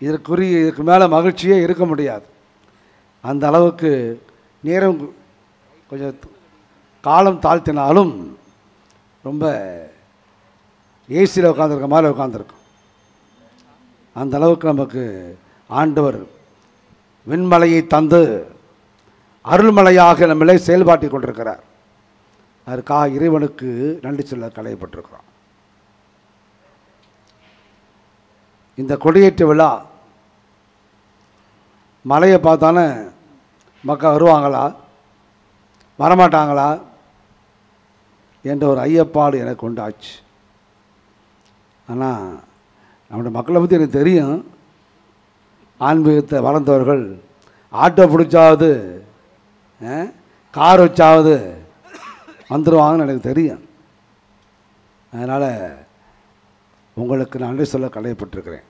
இதுக்கு மேலே மகிழ்ச்சியே இருக்க முடியாது. அந்த அளவுக்கு நேரம் கொஞ்சம் காலம் தாழ்த்தினாலும் ரொம்ப ஏசியில் உட்காந்துருக்க மாதிரி உட்காந்துருக்கோம். அந்த அளவுக்கு நமக்கு ஆண்டவர் விண்மலையை தந்து அருள்மலையாக நம்மளே செயல்பாட்டி கொண்டிருக்கிறார். அதற்காக இறைவனுக்கு நன்றி சொல்ல கடமைப்பட்டிருக்கிறோம். இந்த கொடியேற்ற விழா மலையை பார்த்தானே மக்கள் வருவாங்களா வரமாட்டாங்களா என்ற ஒரு ஐயப்பாடு எனக்கு உண்டாச்சு. ஆனால் நம்முடைய மக்களை பற்றி எனக்கு தெரியும். ஆன்மீகத்தை வளர்ந்தவர்கள் ஆட்டோ பிடிச்சாவது கார் வச்சாவது வந்துடுவாங்கன்னு எனக்கு தெரியும். அதனால் உங்களுக்கு நான் நன்றி சொல்ல கடமைப்பட்டிருக்கிறேன்.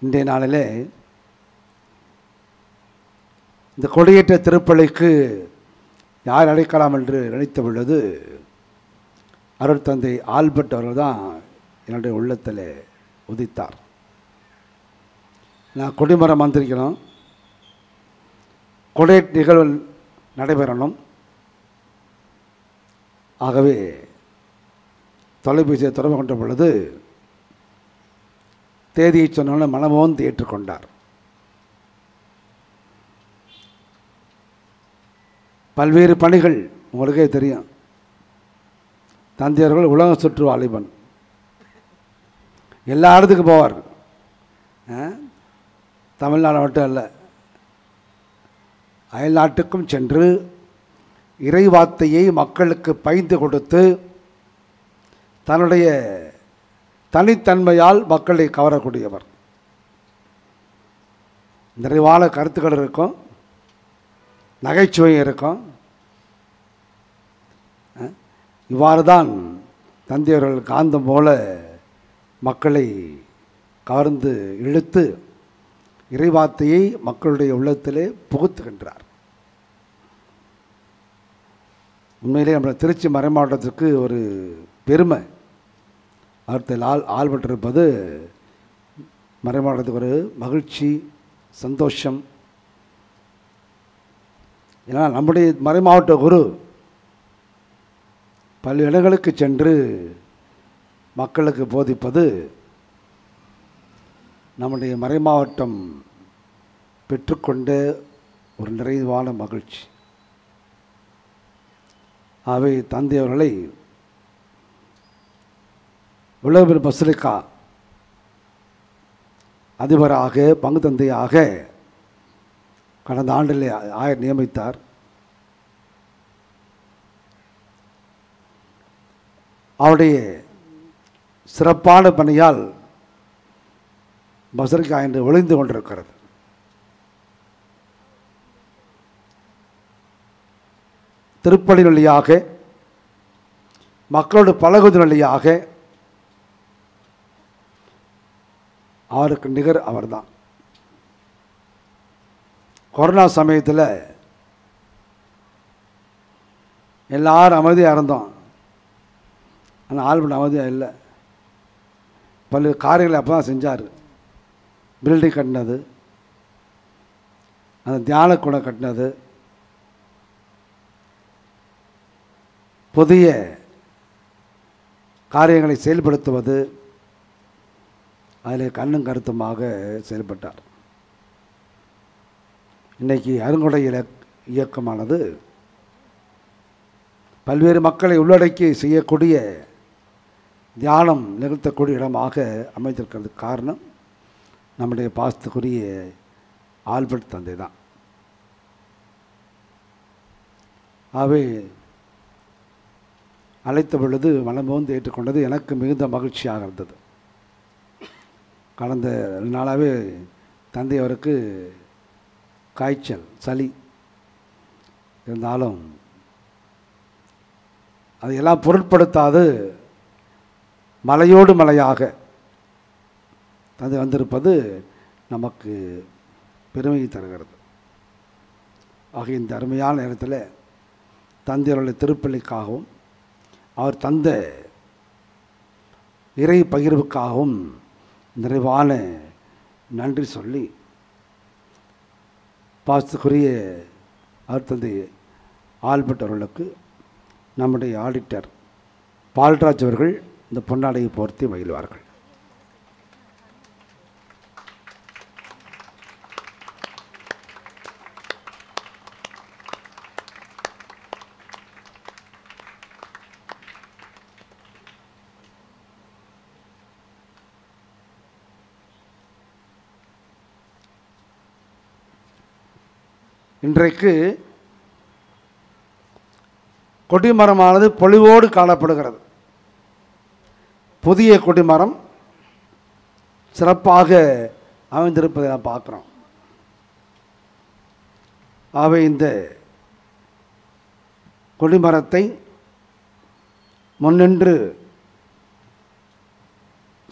இன்றைய நாளிலே இந்த கொடியேற்ற திருப்பலிக்கு யார் அழைக்கலாம் என்று நினைத்த பொழுது அருட்தந்தை ஆல்பர்ட் அவர்கள் தான் என்னுடைய உள்ளத்தில் உதித்தார். நான் கொடிமரம் வந்திருக்கணும், கொடியேற்ற நிகழ்வு நடைபெறணும். ஆகவே தொலைபேசியை தொடர்பு கொண்ட பொழுது தேதியை சொன்னோன்னு மனமோந்து ஏற்றுக்கொண்டார். பல்வேறு பணிகள் உங்களுக்கே தெரியும். தந்தையர்கள் உலக சுற்று வாலிபன், எல்லா இடத்துக்கும் போவார். தமிழ்நாடு மட்டும் அல்ல, அயல் நாட்டுக்கும் சென்று இறைவார்த்தையை மக்களுக்கு பகிர்ந்து கொடுத்து தன்னுடைய தனித்தன்மையால் மக்களை கவரக்கூடியவர். நிறைவான கருத்துக்கள் இருக்கும், நகைச்சுவையும் இருக்கும். இவ்வாறு தான் தந்தையவர்கள் காந்தம் போல மக்களை கவர்ந்து இழுத்து இறைவார்த்தையை மக்களுடைய உள்ளத்திலே புகுத்துகின்றார். உண்மையிலே நம்ம திருச்சி மறைமாவட்டத்திற்கு ஒரு பெருமை. அவர்த்தில் ஆள்பட்டிருப்பது மறைமாவட்டத்துக்கு ஒரு மகிழ்ச்சி, சந்தோஷம். ஏன்னா நம்முடைய மறைமாவட்ட குரு பல இடங்களுக்கு சென்று மக்களுக்கு போதிப்பது நம்முடைய மறைமாவட்டம் பெற்றுக்கொண்ட ஒரு நிறைவான மகிழ்ச்சி. ஆகவே தந்தை அவர்களை உலக பசிலிக்கா அதிபராக பங்கு தந்தையாக கடந்த ஆண்டில் ஆயர் நியமித்தார். அவருடைய சிறப்பான பணியால் பசிலிக்கா என்று ஒளிந்து கொண்டிருக்கிறது. திருப்பலி வழியாக மக்களோடு பழகுவது வழியாக அவருக்கு நிகர் அவர்தான். கொரோனா சமயத்தில் எல்லாரும் அமைதியாக இருந்தோம். ஆனால் ஆல்பர்ட் அமைதியாக இல்லை. பல்வேறு காரியங்களை அப்போ தான் செஞ்சார். பில்டிங் கட்டினது, அந்த தியான கூடம் கட்டினது, புதிய காரியங்களை செயல்படுத்துவது, அதில் கண்ணும் கருத்துமாக செயல்பட்டார். இன்றைக்கி அருங்கொடை இயக்கமானது பல்வேறு மக்களை உள்ளடக்கி செய்யக்கூடிய தியானம் நிகழ்த்தக்கூடிய இடமாக அமைந்திருக்கிறது. காரணம் நம்முடைய பாசத்துக்குரிய ஆல்பர்ட் தந்தை தான். ஆகவே அழைத்த பொழுது மனமோந்து ஏற்றுக்கொண்டது எனக்கு மிகுந்த மகிழ்ச்சியாக இருந்தது. கடந்த 2 நாளாகவே தந்தை அவருக்கு காய்ச்சல், சளி இருந்தாலும் அதையெல்லாம் பொருட்படுத்தாது மலையோடு மலையாக தந்தை வந்திருப்பது நமக்கு பெருமையை தருகிறது. ஆக இந்த அருமையான நேரத்தில் தந்தையருடைய திருப்பள்ளிக்காகவும் அவர் தந்த இறை பகிர்வுக்காகவும் நிறைவான நன்றி சொல்லி பாசத்துக்குரிய அவர் தந்தை ஆல்பர்ட் அவர்களுக்கு நம்முடைய ஆடிட்டர் பால்ராஜ் அவர்கள் இந்த பொன்னாடையை போர்த்தி மகிழ்வார்கள். இன்றைக்கு கொடிமரமானது பொலிவோடு காணப்படுகிறது. புதிய கொடிமரம் சிறப்பாக அமைந்திருப்பதை நாம் பார்க்குறோம். ஆகவே இந்த கொடிமரத்தை முன்னின்று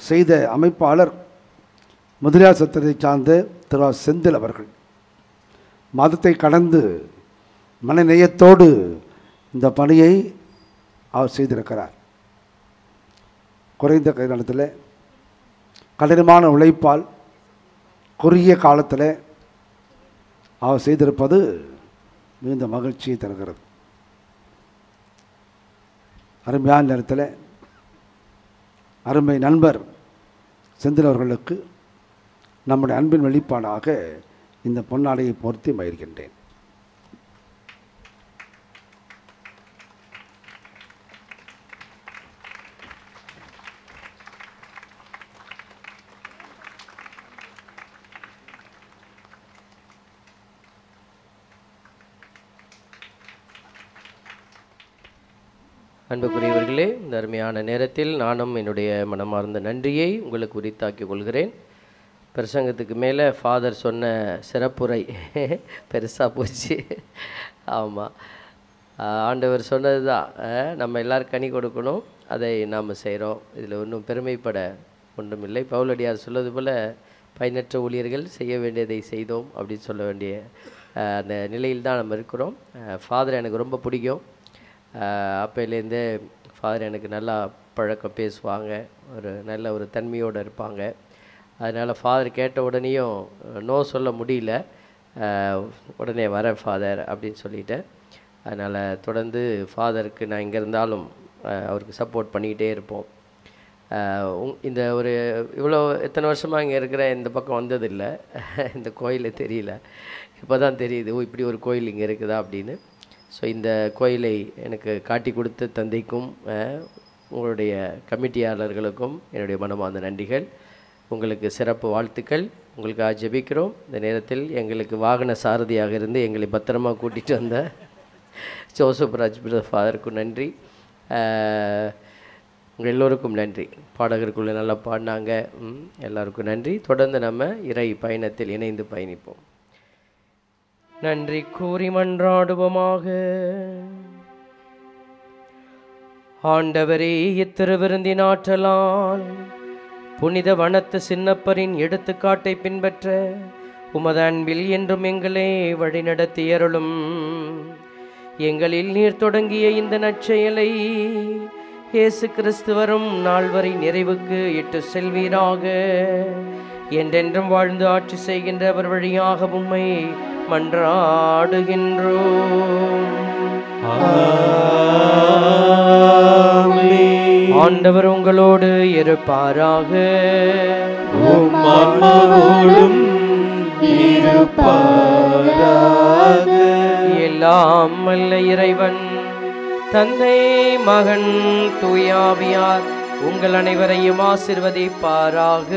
செய்த அமைப்பாளர் முதலியார் சத்திரத்தை சார்ந்த திரு செந்தில் அவர்கள் மதத்தை கடந்து மனநேயத்தோடு இந்த பணியை அவர் செய்திருக்கிறார். குறைந்த காலத்தில் கடினமான உழைப்பால் குறுகிய காலத்தில் அவர் செய்திருப்பது மிகுந்த மகிழ்ச்சியை தருகிறது. அருமையான நேரத்தில் அருமை நண்பர் செந்தில் அவர்களுக்கு நம்முடைய அன்பின் வெளிப்பாடாக இந்த பொன்னாடையை போர்த்தி மகிழ்கின்றேன். அன்புக்குரியவர்களே, இந்த அருமையான நேரத்தில் நானும் என்னுடைய மனமார்ந்த நன்றியை உங்களுக்கு உரித்தாக்கிக் கொள்கிறேன். பிரசங்கத்துக்கு மேலே ஃபாதர் சொன்ன சிறப்புரை பெருசாக போச்சு. ஆமாம், ஆண்டவர் சொன்னது தான், நம்ம எல்லோரும் கனி கொடுக்கணும், அதை நாம் செய்கிறோம். இதில் ஒன்றும் பெருமைப்பட ஒன்றுமில்லை. பவுலடியார் சொல்வது போல் பயனற்ற ஊழியர்கள் செய்ய வேண்டியதை செய்தோம் அப்படின்னு சொல்ல வேண்டிய அந்த நிலையில் தான் நம்ம இருக்கிறோம். ஃபாதர் எனக்கு ரொம்ப பிடிக்கும். அப்போலேருந்தே ஃபாதர் எனக்கு நல்லா பழக்கம், பேசுவாங்க, நல்ல ஒரு தன்மையோடு இருப்பாங்க. அதனால் ஃபாதர் கேட்ட உடனேயும் நோ சொல்ல முடியல, உடனே வரேன் ஃபாதர் அப்படின்னு சொல்லிட்டேன். அதனால் தொடர்ந்து ஃபாதருக்கு நான் இங்கே இருந்தாலும் அவருக்கு சப்போர்ட் பண்ணிக்கிட்டே இருப்போம். இந்த ஒரு இவ்வளோ எத்தனை வருஷமாக இங்கே இருக்கிற இந்த பக்கம் வந்ததில்லை, இந்த கோயிலே தெரியல, இப்போ தான் தெரியுது ஓ இப்படி ஒரு கோயில் இங்கே இருக்குதா அப்படின்னு. ஸோ இந்த கோயிலை எனக்கு காட்டி கொடுத்த தந்தைக்கும் உங்களுடைய கமிட்டியாளர்களுக்கும் என்னுடைய மனமார்ந்த நன்றிகள். உங்களுக்கு சிறப்பு வாழ்த்துக்கள். உங்களுக்காக ஜெபிக்கிறோம். இந்த நேரத்தில் எங்களுக்கு வாகன சாரதியாக இருந்து எங்களை பத்திரமாக கூட்டிகிட்டு வந்த ஜோசப் ராஜ் ஃபாதருக்கும் நன்றி. உங்கள் எல்லோருக்கும் நன்றி. பாடகருக்குள்ளே நல்லா பாடினாங்க, எல்லாருக்கும் நன்றி. தொடர்ந்து நம்ம இறை பயணத்தில் இணைந்து பயணிப்போம். நன்றி கூறி மன்றாடுவோமாக. ஆண்டவரே, இத்திருவிருந்தின் ஆற்றலால் புனித வனத்து சின்னப்பரின் எடுத்துக்காட்டை பின்பற்ற உமது அன்பில் என்றும் எங்களே வழிநடத்தி அருளும். எங்களில் நீர் தொடங்கிய இந்த நற்செயலை இயேசு கிறிஸ்து வரும் நாள் வரை நிறைவுக்கு இட்டு செல்வீராக. என்றென்றும் வாழ்ந்து ஆட்சி செய்கின்ற அவர் வழியாக உம்மை மன்றாடுகின்றோம். ஆண்டவர் உங்களோடு இருப்பாராக. எல்லாம் வல்ல இறைவன் தந்தை, மகன், தூயாவியார் உங்கள் அனைவரையும் ஆசீர்வதிப்பாராக.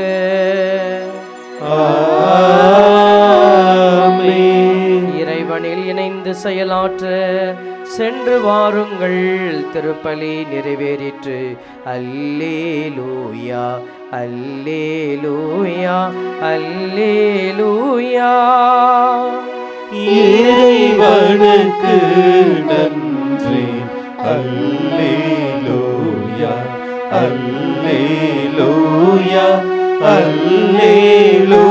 இறைவனில் இணைந்து செயலாற்ற சென்று வாருங்கள். திருப்பலி நிறைவேறிற்று. அல்லேலூயா, அல்லேலூயா, அல்லேலூயா. இறைவனுக்கு நன்றி. அல்லேலூயா, அல்லேலூயா, அல்லேலூயா.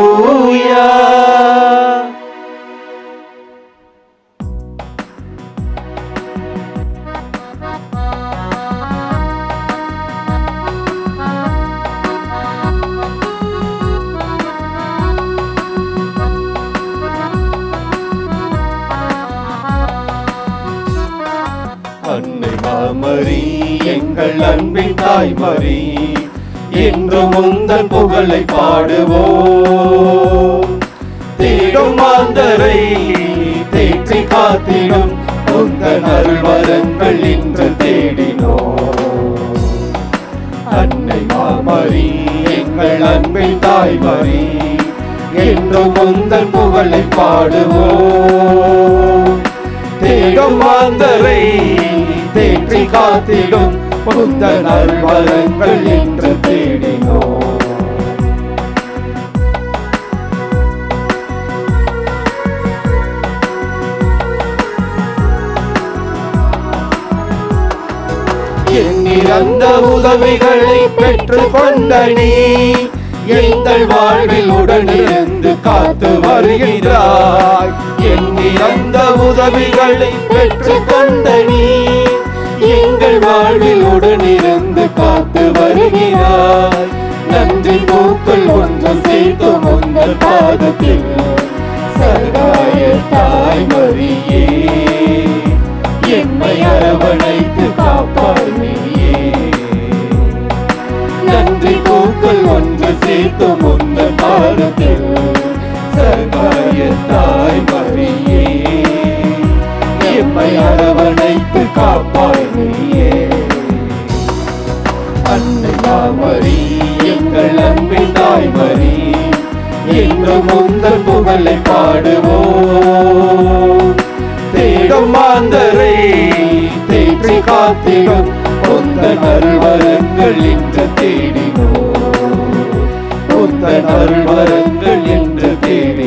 அன்னை மாமரி, எங்கள் அன்பின் தாய்மரி, என்றும் உந்தன் புகழை பாடுவோம். தேடும் மாந்தரை தேற்றி காத்திடும் உந்தன் அருள்வரங்கள் இன்று தேடினோம். அன்னை மாமரி, எங்கள் அன்பின் தாய்மரி, என்றும் உந்தன் புகழை பாடுவோம். தேடும் மாந்தரை தேற்றி காத்திடும் உந்தன் அருள்வரங்கள் என்று தேடினோம். எண்ணிறந்த உதவிகளை பெற்று கொண்ட நீ எங்கள் வாழ்வில் உடனிருந்து காத்து வருகின்றாய். எண்ணிறந்த உதவிகளை பெற்று கொண்ட நீ எங்கள் வாழ்வில் உடனிருந்து காத்து வருகிறாய். நன்றி பூக்கள் ஒன்று சேர்த்து உந்தன் பாதத்தில் சகாய தாய்மரியே, என்னை அரவணைத்து காப்பாய் நீயே. நன்றி பூக்கள் ஒன்று சேர்த்து உந்தன் பாதத்தில் சகாய தாய்மரியே, எம்மை அரவணைத்து காப்பாய் நீயே. அன்னை மாமரி, எங்கள் அன்பின் தாய்மரி, என்றும் உந்தன் புகழை பாடுவோம். தேடும் மாந்தரை தேற்றி காத்திடும் உந்தன் அருள்வரங்கள் என்று தேடினோம் உந்தன் அருள்வரங்கள் என்று தேடினோம்